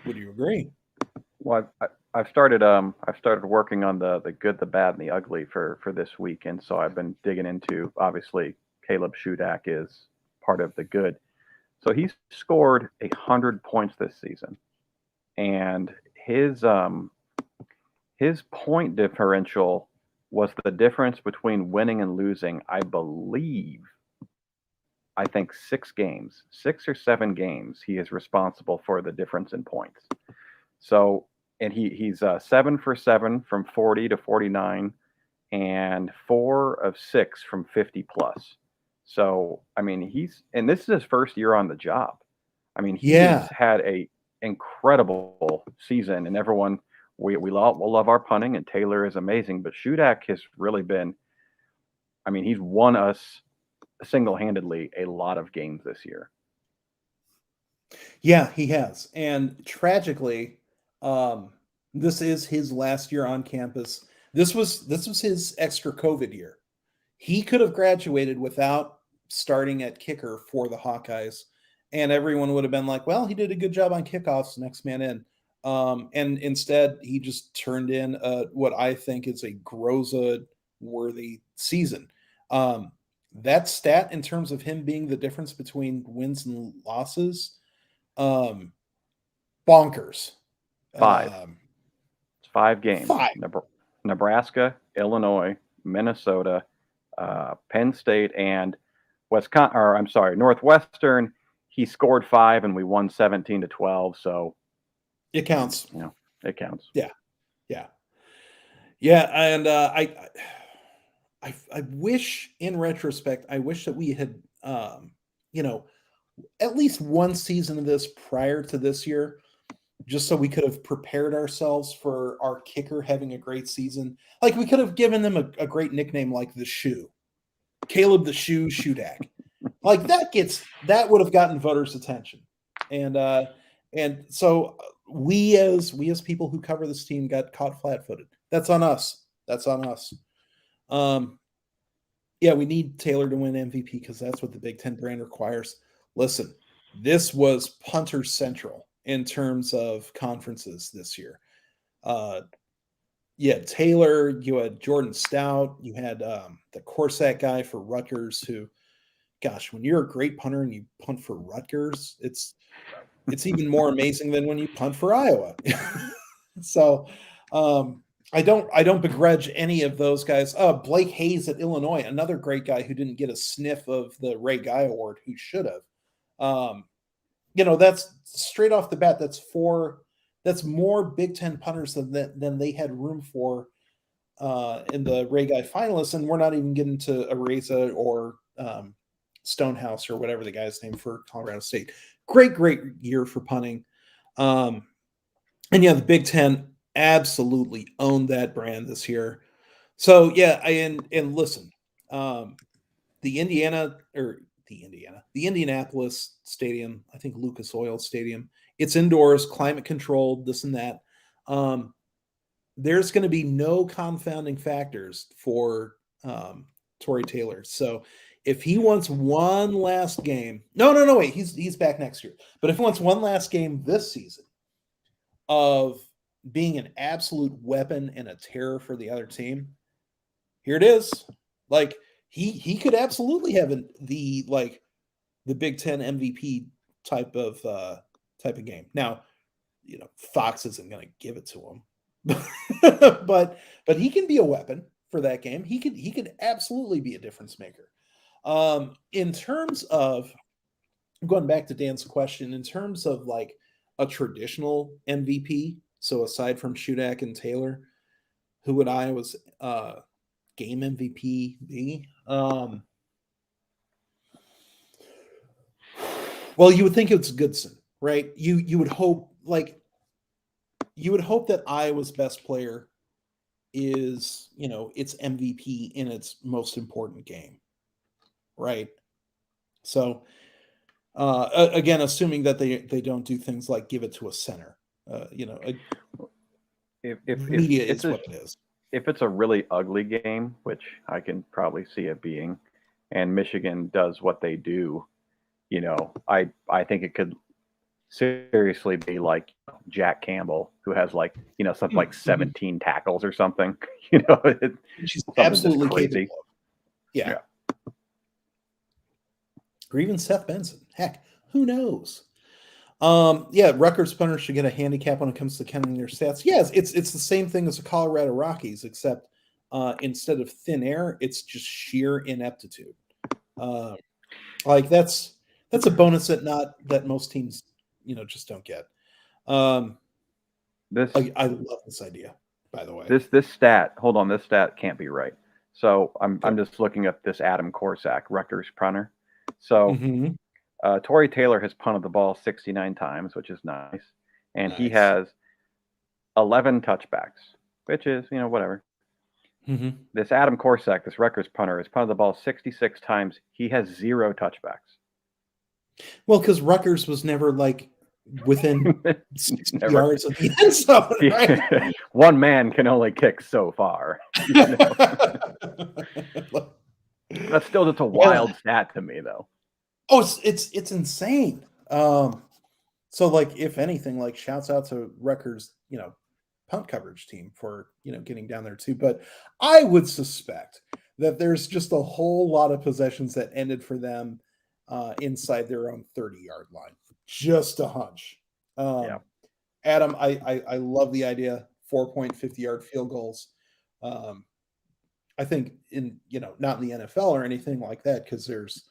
Would you agree? Well, I've started working on the good, the bad, and the ugly for this week, and so I've been digging into, obviously, Caleb Shudak is part of the good. So he's scored 100 points this season, and his point differential was the difference between winning and losing. I think 6 or 7 games, he is responsible for the difference in points. So, and he's 7 for 7 from 40 to 49, and 4 of 6 from 50 plus. So, I mean, and this is his first year on the job. I mean, he's had a incredible season, and everyone, we'll love our punting, and Taylor is amazing, but Shudak has really been, I mean, he's won us single-handedly a lot of games this year. Yeah, he has. And tragically, this is his last year on campus. This was his extra COVID year. He could have graduated without starting at kicker for the Hawkeyes, and everyone would have been like, well, he did a good job on kickoffs, next man in. And instead, he just turned in what I think is a Groza-worthy season. That stat, in terms of him being the difference between wins and losses, bonkers. 5. It's 5 games. 5. Nebraska, Illinois, Minnesota, Penn State, and Northwestern. He scored 5, and we won 17-12. So it counts. It counts. Yeah. And I wish, in retrospect, that we had, at least one season of this prior to this year, just so we could have prepared ourselves for our kicker having a great season. Like, we could have given them a great nickname like the Shoe, Caleb the Shoe Shudak. Like, that would have gotten voters' attention. And so we as people who cover this team got caught flat-footed. That's on us. Yeah, we need Taylor to win MVP because that's what the Big Ten brand requires. Listen, this was punter central in terms of conferences this year. Taylor, you had Jordan Stout, you had the Corsack guy for Rutgers, who, gosh, when you're a great punter and you punt for Rutgers, it's even more amazing than when you punt for Iowa. So I don't begrudge any of those guys. Blake Hayes at Illinois, another great guy who didn't get a sniff of the Ray Guy Award, who should have. That's straight off the bat. That's more Big Ten punters than they had room for in the Ray Guy finalists, and we're not even getting to Areza or Stonehouse or whatever the guy's name for Colorado State. Great year for punting. The Big Ten absolutely owned that brand this year. So and listen, the Indianapolis Stadium, I think Lucas Oil Stadium, it's indoors, climate controlled, this and that. There's going to be no confounding factors for Torrey Taylor. So if he wants one last game, wait, he's back next year. But if he wants one last game this season of being an absolute weapon and a terror for the other team, here it is. Like, he could absolutely have the Big Ten MVP type of game. Now, Fox isn't going to give it to him, but he can be a weapon for that game. He could absolutely be a difference maker. In terms of, going back to Dan's question, in terms of like a traditional MVP, so aside from Shudak and Taylor, who would Iowa's game MVP be? Well, you would think it's Goodson, right? You would hope that Iowa's best player is, its MVP in its most important game, right? So Again, assuming that they don't do things like give it to a center. Media is what it is. If it's a really ugly game, which I can probably see it being, and Michigan does what they do, I think it could seriously be like Jack Campbell, who has something like 17 tackles or something. She's something absolutely crazy. capable. Yeah. Or even Seth Benson. Heck, who knows? Rutgers punters should get a handicap when it comes to counting their stats. Yes, it's the same thing as the Colorado Rockies, except instead of thin air, it's just sheer ineptitude. That's a bonus that most teams just don't get. I love this idea, by the way. This stat, hold on, this stat can't be right. So I'm just looking at this Adam Korsak, Rutgers punter. So Torrey Taylor has punted the ball 69 times, which is nice. And he has 11 touchbacks, which is, whatever. This Adam Korsak, this Rutgers punter, has punted the ball 66 times. He has 0 touchbacks. Well, because Rutgers was never within 60 yards of the end zone, right? One man can only kick so far. That's still just a wild stat to me, though. Oh, it's insane. So if anything, shouts out to Rutgers, punt coverage team for getting down there too. But I would suspect that there's just a whole lot of possessions that ended for them inside their own 30-yard line. Just a hunch. Adam, I love the idea. 4-point 50-yard field goals. I think not in the NFL or anything like that, because there's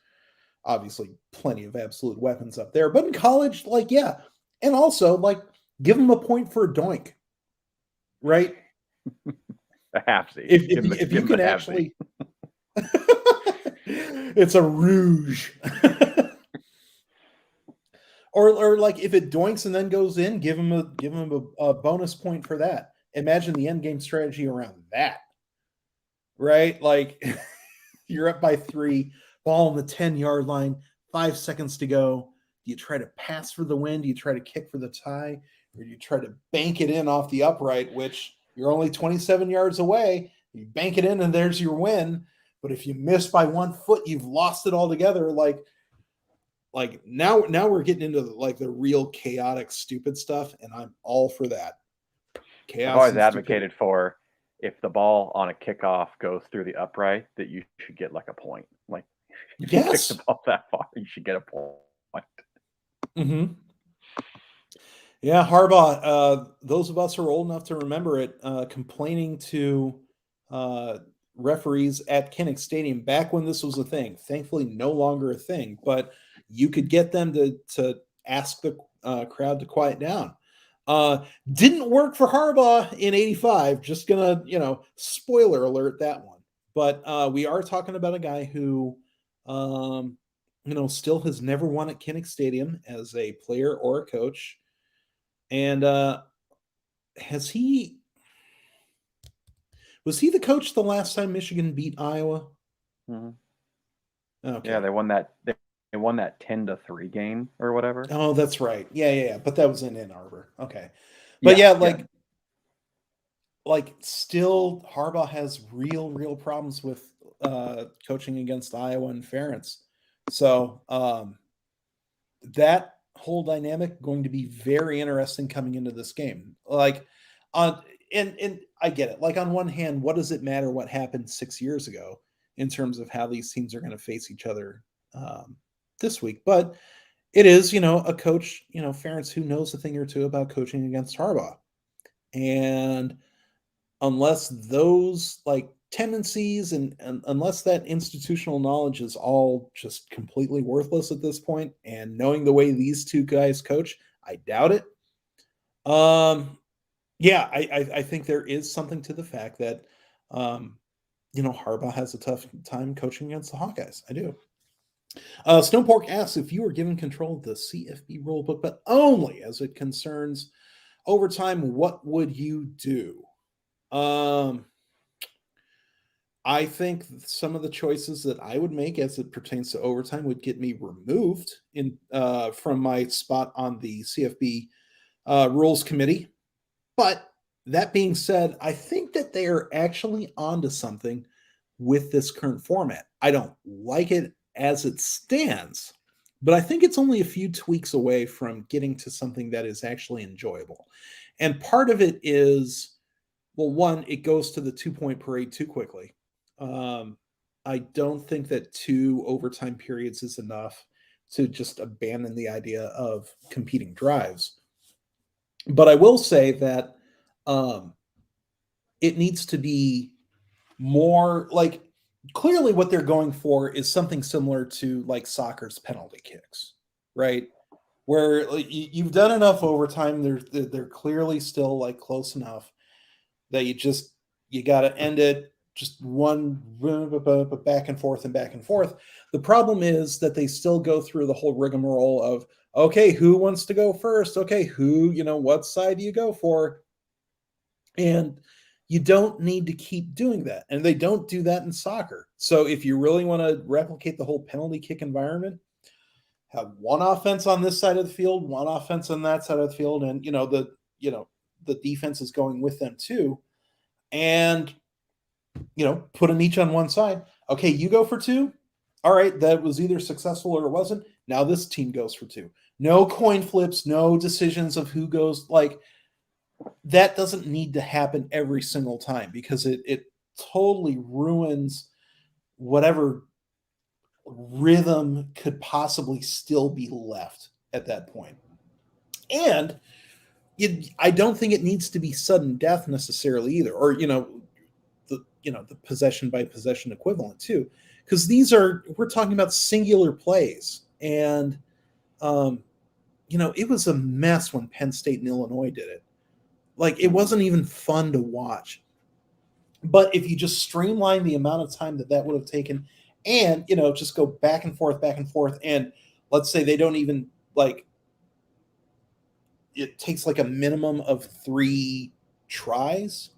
obviously plenty of absolute weapons up there. But in college, and also give them a point for a doink, right? A halfsy. If you can actually, it's a rouge. Or if it doinks and then goes in, give him a bonus point for that. Imagine the end game strategy around that, right? You're up by 3, ball on the 10-yard line, 5 seconds to go. Do you try to pass for the win? Do you try to kick for the tie? Or do you try to bank it in off the upright, which you're only 27 yards away? You bank it in and there's your win. But if you miss by 1 foot, you've lost it altogether. Now we're getting into the real chaotic, stupid stuff, and I'm all for that. Chaos. I've always advocated for, if the ball on a kickoff goes through the upright, that you should get a point. If you kick the ball that far, you should get a point. Yeah, Harbaugh. Those of us who are old enough to remember it, complaining to referees at Kinnick Stadium back when this was a thing. Thankfully, no longer a thing, but you could get them to ask the crowd to quiet down. Didn't work for Harbaugh in '85. Just gonna, spoiler alert that one. But we are talking about a guy who, still has never won at Kinnick Stadium as a player or a coach. And was he the coach the last time Michigan beat Iowa? Okay. Yeah, they won that 10-3 game or whatever. Oh, that's right. Yeah. But that was in Ann Arbor. Okay. But still Harbaugh has real problems with coaching against Iowa and Ferentz. So that whole dynamic going to be very interesting coming into this game. And I get it. On one hand, what does it matter what happened 6 years ago in terms of how these teams are going to face each other this week? But it is, a coach, Ferentz, who knows a thing or two about coaching against Harbaugh. And unless those tendencies and unless that institutional knowledge is all just completely worthless at this point, and knowing the way these two guys coach, I doubt it. I think there is something to the fact that, Harbaugh has a tough time coaching against the Hawkeyes. I do. Snowpork asks if you were given control of the CFB rulebook, but only as it concerns overtime, what would you do? I think some of the choices that I would make as it pertains to overtime would get me removed from my spot on the CFB rules committee. But that being said, I think that they are actually onto something with this current format. I don't like it as it stands, but I think it's only a few tweaks away from getting to something that is actually enjoyable. And part of it is, well, one, it goes to the 2 point parade too quickly. I don't think that 2 overtime periods is enough to just abandon the idea of competing drives. But I will say that um, it needs to be more like, clearly what they're going for is something similar to like soccer's penalty kicks, right? Where like, you've done enough overtime, they're clearly still like close enough that you got to end it just one back and forth and back and forth. The problem is that they still go through the whole rigmarole of, okay, who wants to go first? Okay, what side do you go for? And you don't need to keep doing that. And they don't do that in soccer. So if you really want to replicate the whole penalty kick environment, have one offense on this side of the field, one offense on that side of the field, and the defense is going with them too. And put them each on one side. Okay, you go for two. All right, that was either successful or it wasn't. Now this team goes for two. No coin flips, no decisions of who goes. Like, that doesn't need to happen every single time, because it totally ruins whatever rhythm could possibly still be left at that point. And I don't think it needs to be sudden death necessarily either, or the possession by possession equivalent too, because we're talking about singular plays. And it was a mess when Penn State and Illinois did it. Like, it wasn't even fun to watch. But if you just streamline the amount of time that would have taken, and just go back and forth, and let's say they don't even, like, it takes like a minimum of 3 tries,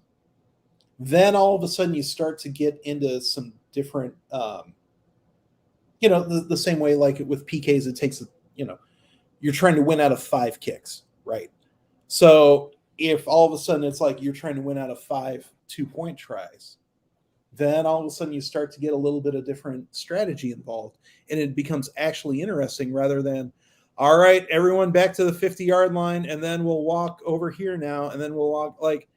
then all of a sudden you start to get into some different the same way, like with PKs, it takes you're trying to win out of 5 kicks, right? So if all of a sudden it's like you're trying to win out of 5 2-point tries, then all of a sudden you start to get a little bit of different strategy involved, and it becomes actually interesting, rather than, all right, everyone back to the 50-yard line, and then we'll walk over here now, and then we'll walk, like,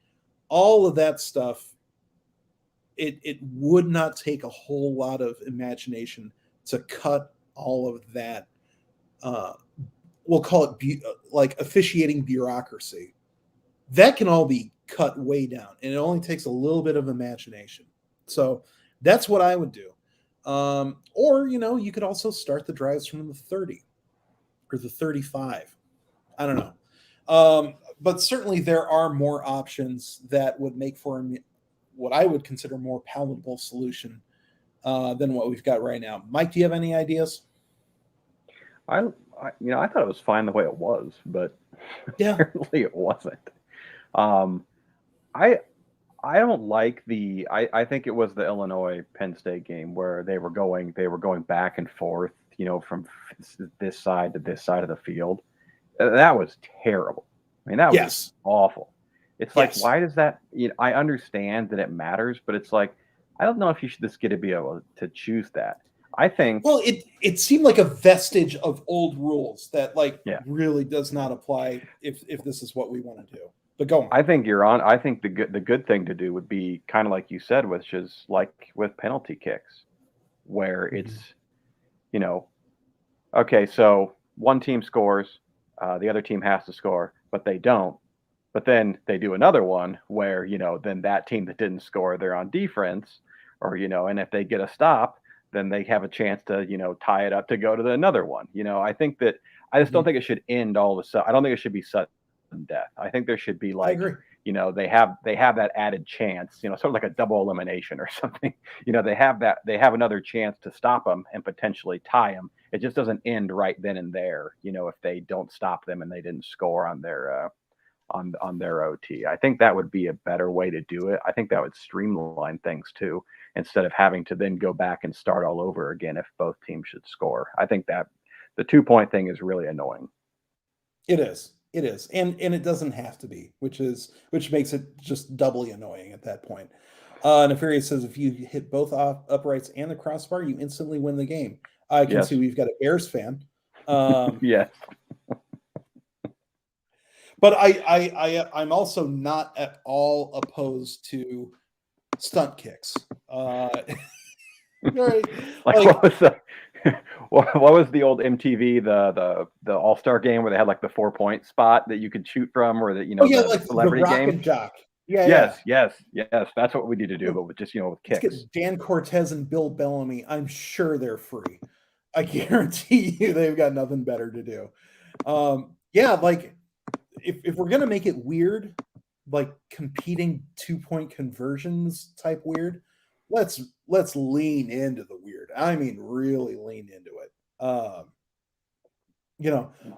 all of that stuff. It would not take a whole lot of imagination to cut all of that. We'll call it like officiating bureaucracy. That can all be cut way down, and it only takes a little bit of imagination. So that's what I would do. Or you could also start the drives from the 30 or the 35. I don't know. But certainly there are more options that would make for what I would consider more palatable solution than what we've got right now. Mike, do you have any ideas? I thought it was fine the way it was, but yeah, apparently it wasn't. I don't like I think it was the Illinois Penn State game where they were going back and forth, from this side to this side of the field. That was terrible. I mean, that was awful. It's like, why does that? I understand that it matters, but it's like, I don't know if you should just get to be able to choose that. I think. Well, it seemed like a vestige of old rules that really does not apply if this is what we want to do. But go on. I think you're on. I think the good thing to do would be kind of like you said, which is like with penalty kicks, where it's, okay, so one team scores, the other team has to score, but they don't. But then they do another one where, then that team that didn't score, they're on defense, or, and if they get a stop, then they have a chance to, tie it up to go to another one. I think that I just don't think it should end all of a sudden. I don't think it should be sudden death. I think there should be like, they have that added chance, sort of like a double elimination or something. They have another chance to stop them and potentially tie them. It just doesn't end right then and there, if they don't stop them and they didn't score on their on their OT. I think that would be a better way to do it. I think that would streamline things too. instead of having to then go back and start all over again if both teams should score. I think that the 2-point thing is really annoying. It is. It is. And it doesn't have to be, which makes it just doubly annoying at that point. Nefarious says if you hit both uprights and the crossbar, you instantly win the game. I can see we've got a Bears fan. Yes. But I'm also not at all opposed to stunt kicks. Right. What was the old MTV the All-Star game where they had like the 4-point spot that you could shoot from, or that the celebrity the rock game? And jock. Yes. That's what we need to do, but with just with kicks. Let's get Dan Cortez and Bill Bellamy. I'm sure they're free. I guarantee you they've got nothing better to do. If we're gonna make it weird, like competing 2-point conversions type weird, let's lean into the weird. I mean, really lean into it.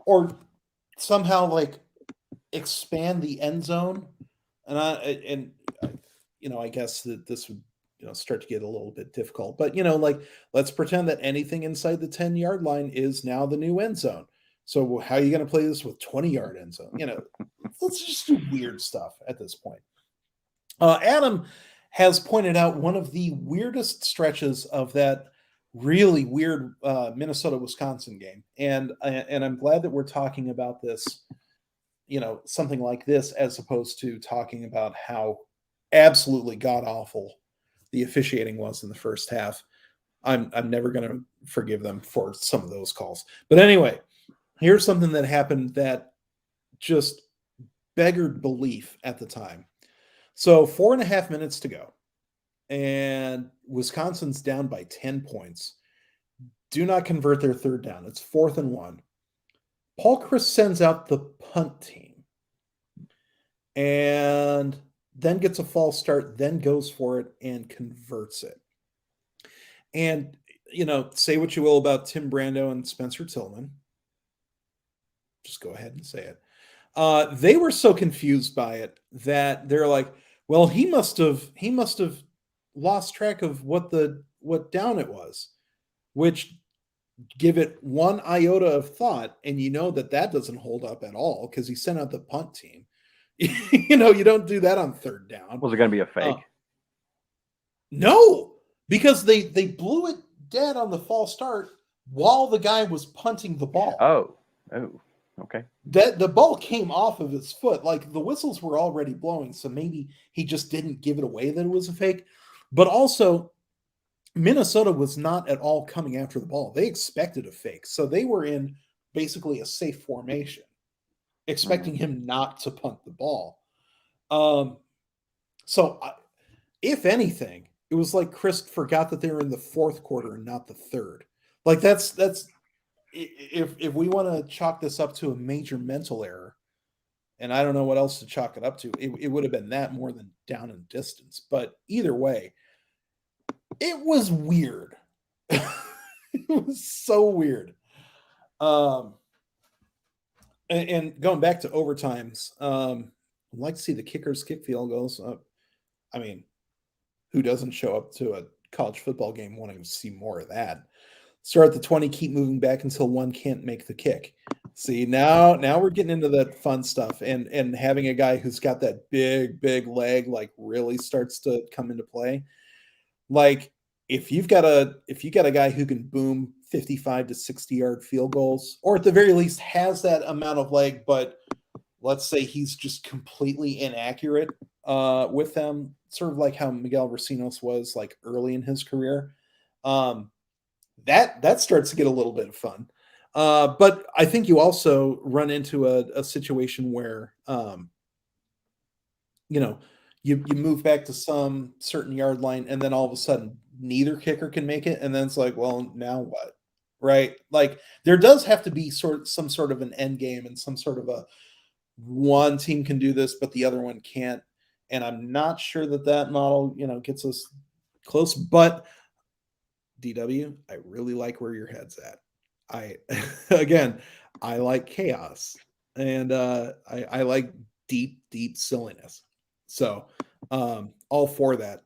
Or somehow like expand the end zone. And I guess that this would start to get a little bit difficult. But let's pretend that anything inside the 10-yard line is now the new end zone. So how are you going to play this with 20-yard end zone? Let's just do weird stuff at this point. Adam has pointed out one of the weirdest stretches of that really weird Minnesota-Wisconsin game. And I'm glad that we're talking about this, something like this, as opposed to talking about how absolutely god-awful the officiating was in the first half. I'm never going to forgive them for some of those calls. But anyway, here's something that happened that just beggared belief at the time. So 4.5 minutes to go, and Wisconsin's down by 10 points. Do not convert their third down. It's 4th and 1. Paul Chris sends out the punt team and then gets a false start, then goes for it and converts it. And, say what you will about Tim Brando and Spencer Tillman. Just go ahead and say it. They were so confused by it that they're like, well, he must have lost track of what down it was, which give it one iota of thought, and that doesn't hold up at all because he sent out the punt team. You don't do that on third down. Was it going to be a fake? No, because they blew it dead on the false start while the guy was punting the ball. Oh, okay. The ball came off of his foot. Like, the whistles were already blowing, so maybe he just didn't give it away that it was a fake. But also, Minnesota was not at all coming after the ball. They expected a fake. So they were in basically a safe formation, expecting him not to punt the ball. If anything, it was like Chris forgot that they were in the fourth quarter and not the third. Like, that's if we want to chalk this up to a major mental error, and I don't know what else to chalk it up to, it would have been that more than down in distance. But either way, it was weird. It was so weird. And going back to overtimes, I'd like to see the kickers kick field goals. I mean, who doesn't show up to a college football game wanting to see more of that? Start at the 20, keep moving back until one can't make the kick. See, now we're getting into that fun stuff, and having a guy who's got that big leg like really starts to come into play. Like, if you got a guy who can boom 55 to 60-yard field goals, or at the very least has that amount of leg, but let's say he's just completely inaccurate with them, sort of like how Miguel Recinos was like early in his career. That starts to get a little bit of fun. But I think you also run into a situation where, you move back to some certain yard line, and then all of a sudden neither kicker can make it. And then it's like, well, now what? Right? Like, there does have to be some sort of an end game, and some sort of a one team can do this, but the other one can't. And I'm not sure that model, gets us close, but DW, I really like where your head's at. I like chaos, and I like deep silliness. So all for that.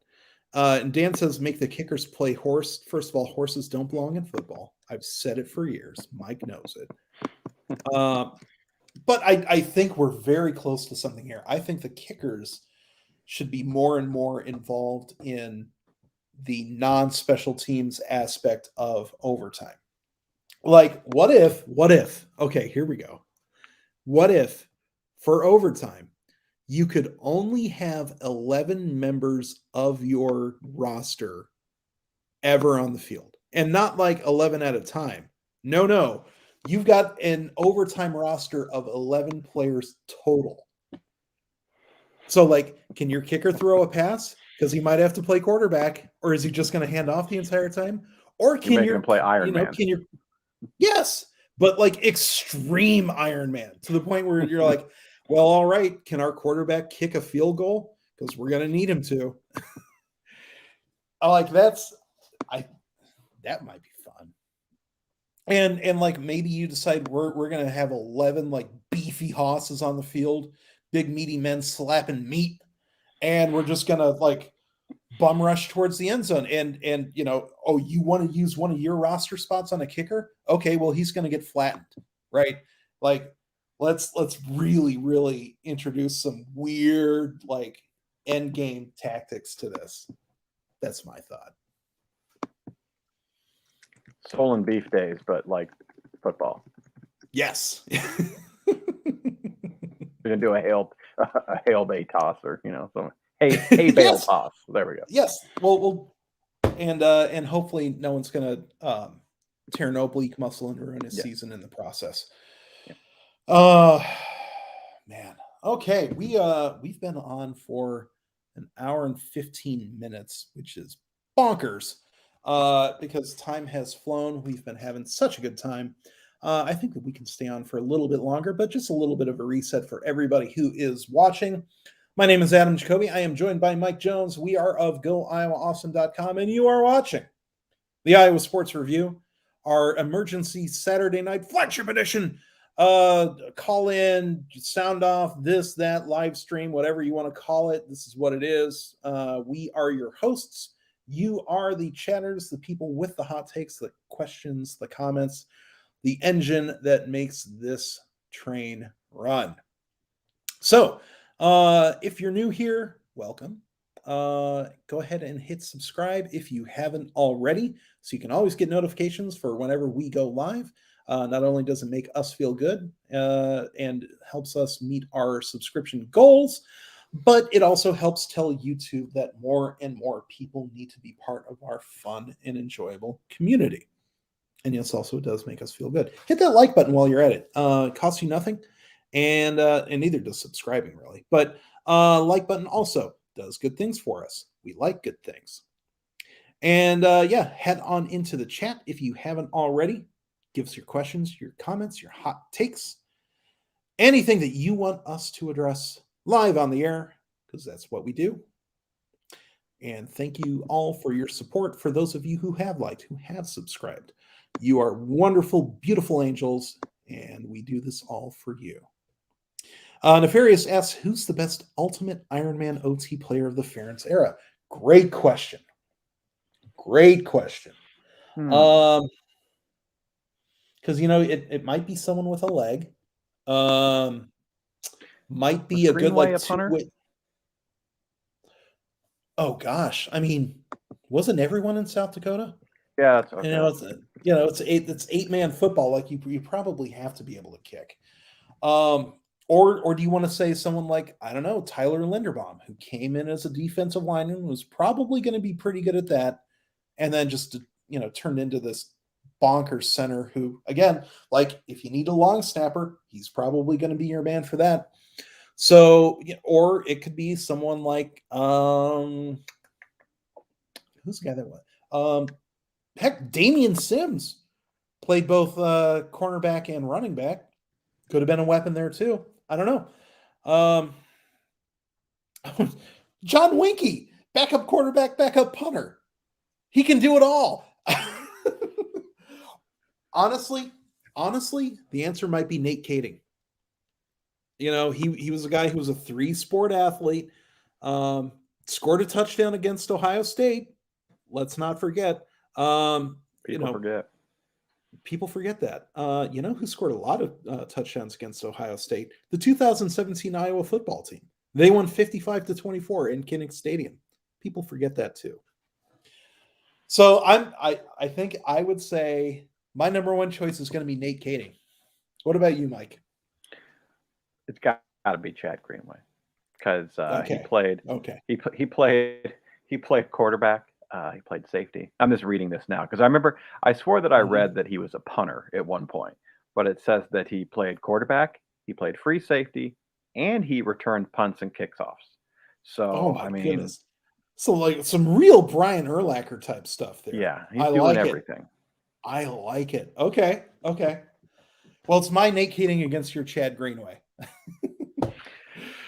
And Dan says, make the kickers play horse. First of all, horses don't belong in football. I've said it for years. Mike knows it. But I think we're very close to something here. I think the kickers should be more and more involved in the non-special teams aspect of overtime. Like, what if, okay, here we go. What if for overtime, you could only have 11 members of your roster ever on the field, and not like 11 at a time. No. You've got an overtime roster of 11 players total. So, like, can your kicker throw a pass? Because he might have to play quarterback, or is he just going to hand off the entire time? Or can you play Iron Man? Yes, but like extreme Iron Man to the point where you're like, well, all right, can our quarterback kick a field goal? Because we're going to need him to. That might be fun. And like maybe you decide we're going to have 11 like beefy hosses on the field, big meaty men slapping meat, and we're just going to like bum rush towards the end zone. And you want to use one of your roster spots on a kicker? Okay, well, he's going to get flattened, right? Like, let's really, really introduce some weird like end game tactics to this. That's my thought. Soul and beef days, but like football. Yes. We're gonna do a hail bay toss, or some hay bale yes. toss. There we go. Yes. Well, and hopefully no one's gonna tear an oblique muscle and ruin his season in the process. Man. Okay, we've been on for an hour and 15 minutes, which is bonkers. Because time has flown. We've been having such a good time. I think that we can stay on for a little bit longer, but just a little bit of a reset for everybody who is watching. My name is Adam Jacobi. I am joined by Mike Jones. We are of GoIowaAwesome.com, and you are watching the Iowa Sports Review, our emergency Saturday night flagship edition. Call in, sound off, this, that, live stream, whatever you want to call it. This is what it is. We are your hosts. You are the chatters, the people with the hot takes, the questions, the comments, the engine that makes this train run. So, if you're new here, welcome. Go ahead and hit subscribe if you haven't already, so you can always get notifications for whenever we go live. Not only does it make us feel good and helps us meet our subscription goals, but it also helps tell YouTube that more and more people need to be part of our fun and enjoyable community. And yes, also it does make us feel good. Hit that like button while you're at it. It costs you nothing, and neither does subscribing really. But like button also does good things for us. We like good things. And head on into the chat if you haven't already. Give us your questions, your comments, your hot takes, anything that you want us to address live on the air, because that's what we do. And thank you all for your support. For those of you who have liked, who have subscribed, you are wonderful, beautiful angels, and we do this all for you. Nefarious asks, who's the best Ultimate Iron Man OT player of the Ferentz era? Great question. Because, it might be someone with a leg. Might be a good like two-way. Oh gosh, I mean, wasn't everyone in South Dakota? Yeah, it's okay. It's 8-man football. Like you probably have to be able to kick. Or do you want to say someone like, I don't know, Tyler Linderbaum, who came in as a defensive lineman, was probably going to be pretty good at that, and then just turned into this bonkers center who, again, like if you need a long snapper, he's probably going to be your man for that. So, or it could be someone like who's the guy that was? Heck, Damian Sims played both cornerback and running back. Could have been a weapon there too. I don't know. John Winkie, backup quarterback, backup punter. He can do it all. Honestly, the answer might be Nate Kading. He was a guy who was a 3-sport athlete. Scored a touchdown against Ohio State. Let's not forget. People forget. People forget that. You know who scored a lot of touchdowns against Ohio State? The 2017 Iowa football team. They won 55-24 in Kinnick Stadium. People forget that too. So I think I would say my number one choice is going to be Nate Kading. What about you, Mike? It's got to be Chad Greenway because he played. Okay. He played quarterback. He played safety. I'm just reading this now because I remember I swore that I read that he was a punter at one point, but it says that he played quarterback, he played free safety, and he returned punts and kickoffs. So goodness. So like some real Brian Urlacher type stuff there. Yeah, he's doing everything. I like it. Okay. Well, it's my Nate Kading against your Chad Greenway.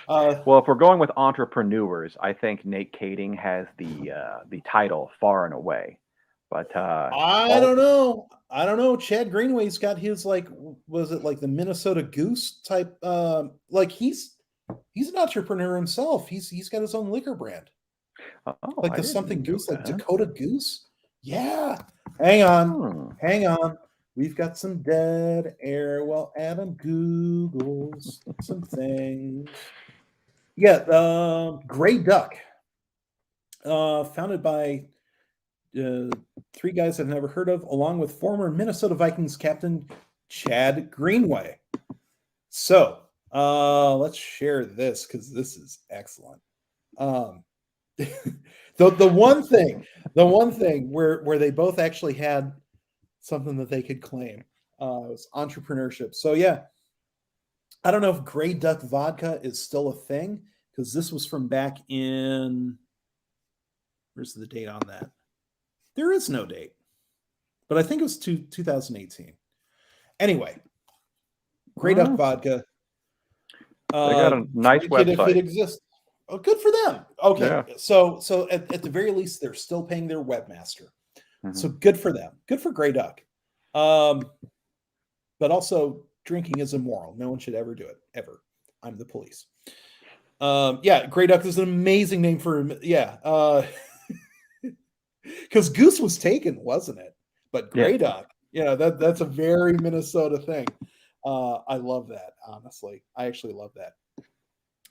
Well, if we're going with entrepreneurs, I think Nate Kading has the title far and away. But I don't know. Chad Greenway's got his was it like the Minnesota Goose type? Like he's an entrepreneur himself. He's got his own liquor brand. Like the something goose, like Dakota Goose. Yeah. Hang on. We've got some dead air while Adam Googles some things. Yeah, Gray Duck, founded by three guys I've never heard of, along with former Minnesota Vikings captain Chad Greenway. So let's share this because this is excellent. The one thing where they both actually had something that they could claim was entrepreneurship. So yeah. I don't know if Gray Duck vodka is still a thing because this was from back in. Where's the date on that? There is no date, but I think it was 2018. Anyway, Gray Duck vodka. They got a nice website. If it exists, good for them. Okay, yeah. So at the very least, they're still paying their webmaster. Mm-hmm. So good for them. Good for Gray Duck. But also. Drinking is immoral. No one should ever do it. Ever. I'm the police. Gray Duck is an amazing name for him. Yeah. Because Goose was taken, wasn't it? But Gray Duck, that's a very Minnesota thing. I love that, honestly. I actually love that.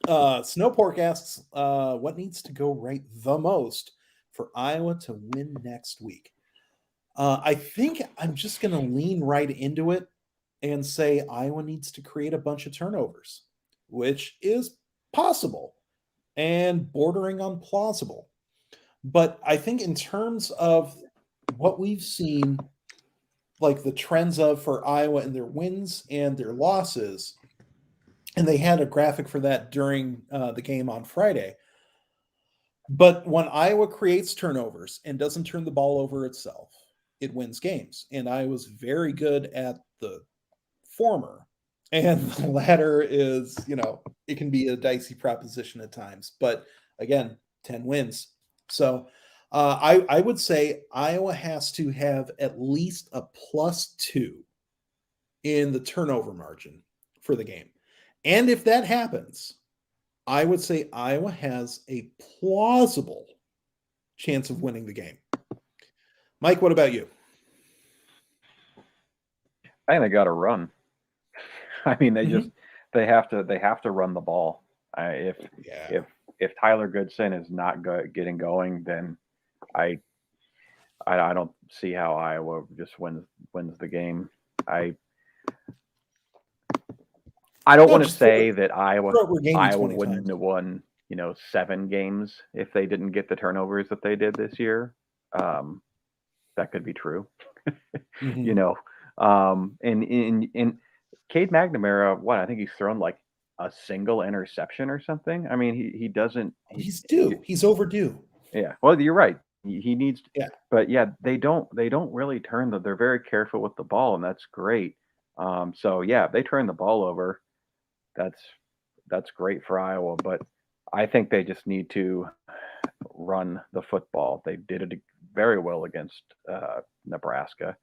Snowpork asks, what needs to go right the most for Iowa to win next week? I think I'm just going to lean right into it and say Iowa needs to create a bunch of turnovers, which is possible and bordering on plausible. But I think in terms of what we've seen, like the trends of for Iowa and their wins and their losses, and they had a graphic for that during the game on Friday. But when Iowa creates turnovers and doesn't turn the ball over itself, it wins games. And Iowa's very good at the former, and the latter is, it can be a dicey proposition at times, but again, 10 wins. So I would say Iowa has to have at least a +2 in the turnover margin for the game. And if that happens, I would say Iowa has a plausible chance of winning the game. Mike, what about you? I think they got to run. I mean, they have to run the ball. If Tyler Goodson is not getting going, then I don't see how Iowa just wins the game. I don't want to say that Iowa wouldn't have won 7 games if they didn't get the turnovers that they did this year. That could be true. Mm-hmm. And Cade McNamara, I think he's thrown like a single interception or something. I mean, he doesn't. He's due. He's overdue. Yeah. Well, you're right. He needs. Yeah. But yeah, they don't really turn they're very careful with the ball, and that's great. So yeah, if they turn the ball over, that's great for Iowa. But I think they just need to run the football. They did it very well against Nebraska,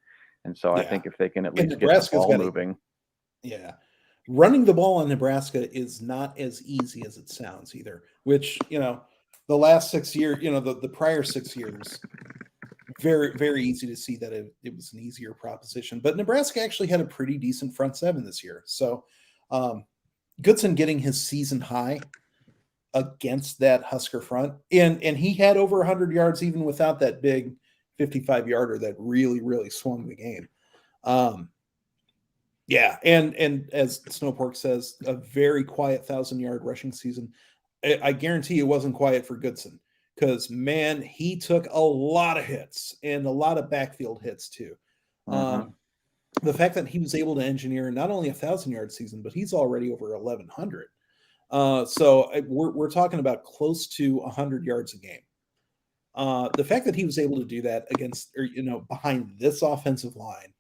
and so I think if they can at least get the ball moving. Yeah. Running the ball in Nebraska is not as easy as it sounds either, which, the last 6 years, the prior 6 years, very, very easy to see that it was an easier proposition. But Nebraska actually had a pretty decent front seven this year. So Goodson getting his season high against that Husker front. And he had over 100 yards even without that big 55-yarder that really, really swung the game. Yeah, and as Snowpork says, a very quiet 1,000-yard rushing season. I guarantee it wasn't quiet for Goodson because, man, he took a lot of hits and a lot of backfield hits too. The fact that he was able to engineer not only a 1,000-yard season, but he's already over 1,100. So we're talking about close to 100 yards a game. The fact that he was able to do that against, behind this offensive line,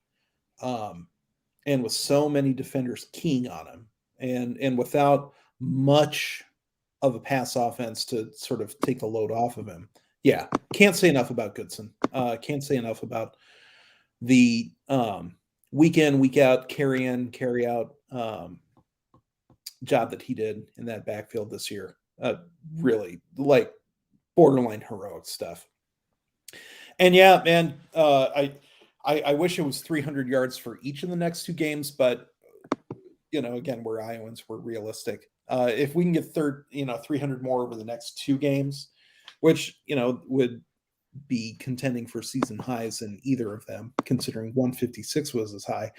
and with so many defenders keying on him, and without much of a pass offense to sort of take the load off of him. Yeah, can't say enough about Goodson. Can't say enough about the week in, week out, carry in, carry out job that he did in that backfield this year. Really, like, borderline heroic stuff. And yeah, man, I wish it was 300 yards for each of the next two games, but again, we're Iowans, we're realistic. If we can get 300 more over the next two games, which would be contending for season highs in either of them, considering 156 was as high,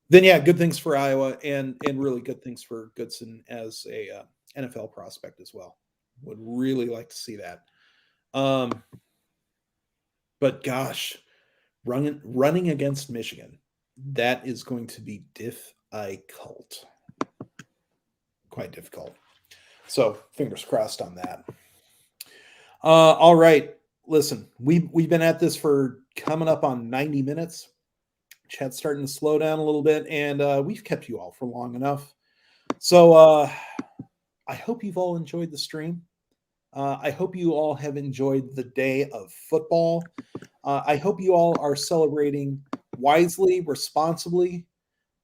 then yeah, good things for Iowa and really good things for Goodson as a NFL prospect as well. Would really like to see that. But gosh, running against Michigan, that is going to be difficult. Quite difficult. So fingers crossed on that. All right. Listen, we've been at this for coming up on 90 minutes. Chat's starting to slow down a little bit, and we've kept you all for long enough. So I hope you've all enjoyed the stream. I hope you all have enjoyed the day of football. I hope you all are celebrating wisely, responsibly,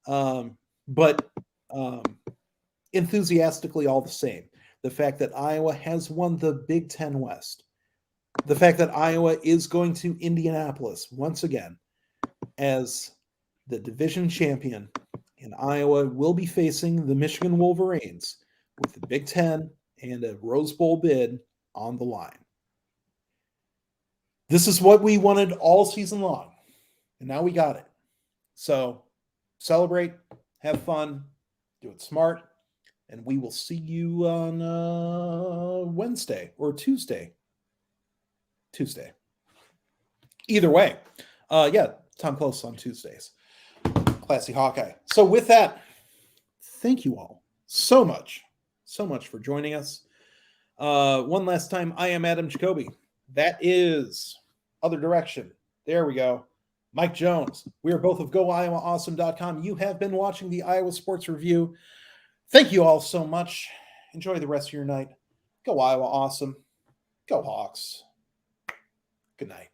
but enthusiastically all the same. The fact that Iowa has won the Big Ten West. The fact that Iowa is going to Indianapolis once again as the division champion, and Iowa will be facing the Michigan Wolverines with the Big Ten and a Rose Bowl bid on the line. This is what we wanted all season long, and now we got it. So celebrate, have fun, do it smart, and we will see you on Wednesday or Tuesday. Either way. Yeah, Tom Close on Tuesdays. Classy Hawkeye. So with that, thank you all so much for joining us. One last time, I am Adam Jacobi. That is Other Direction. There we go. Mike Jones. We are both of GoIowaAwesome.com. You have been watching the Iowa Sports Review. Thank you all so much. Enjoy the rest of your night. Go Iowa Awesome. Go Hawks. Good night.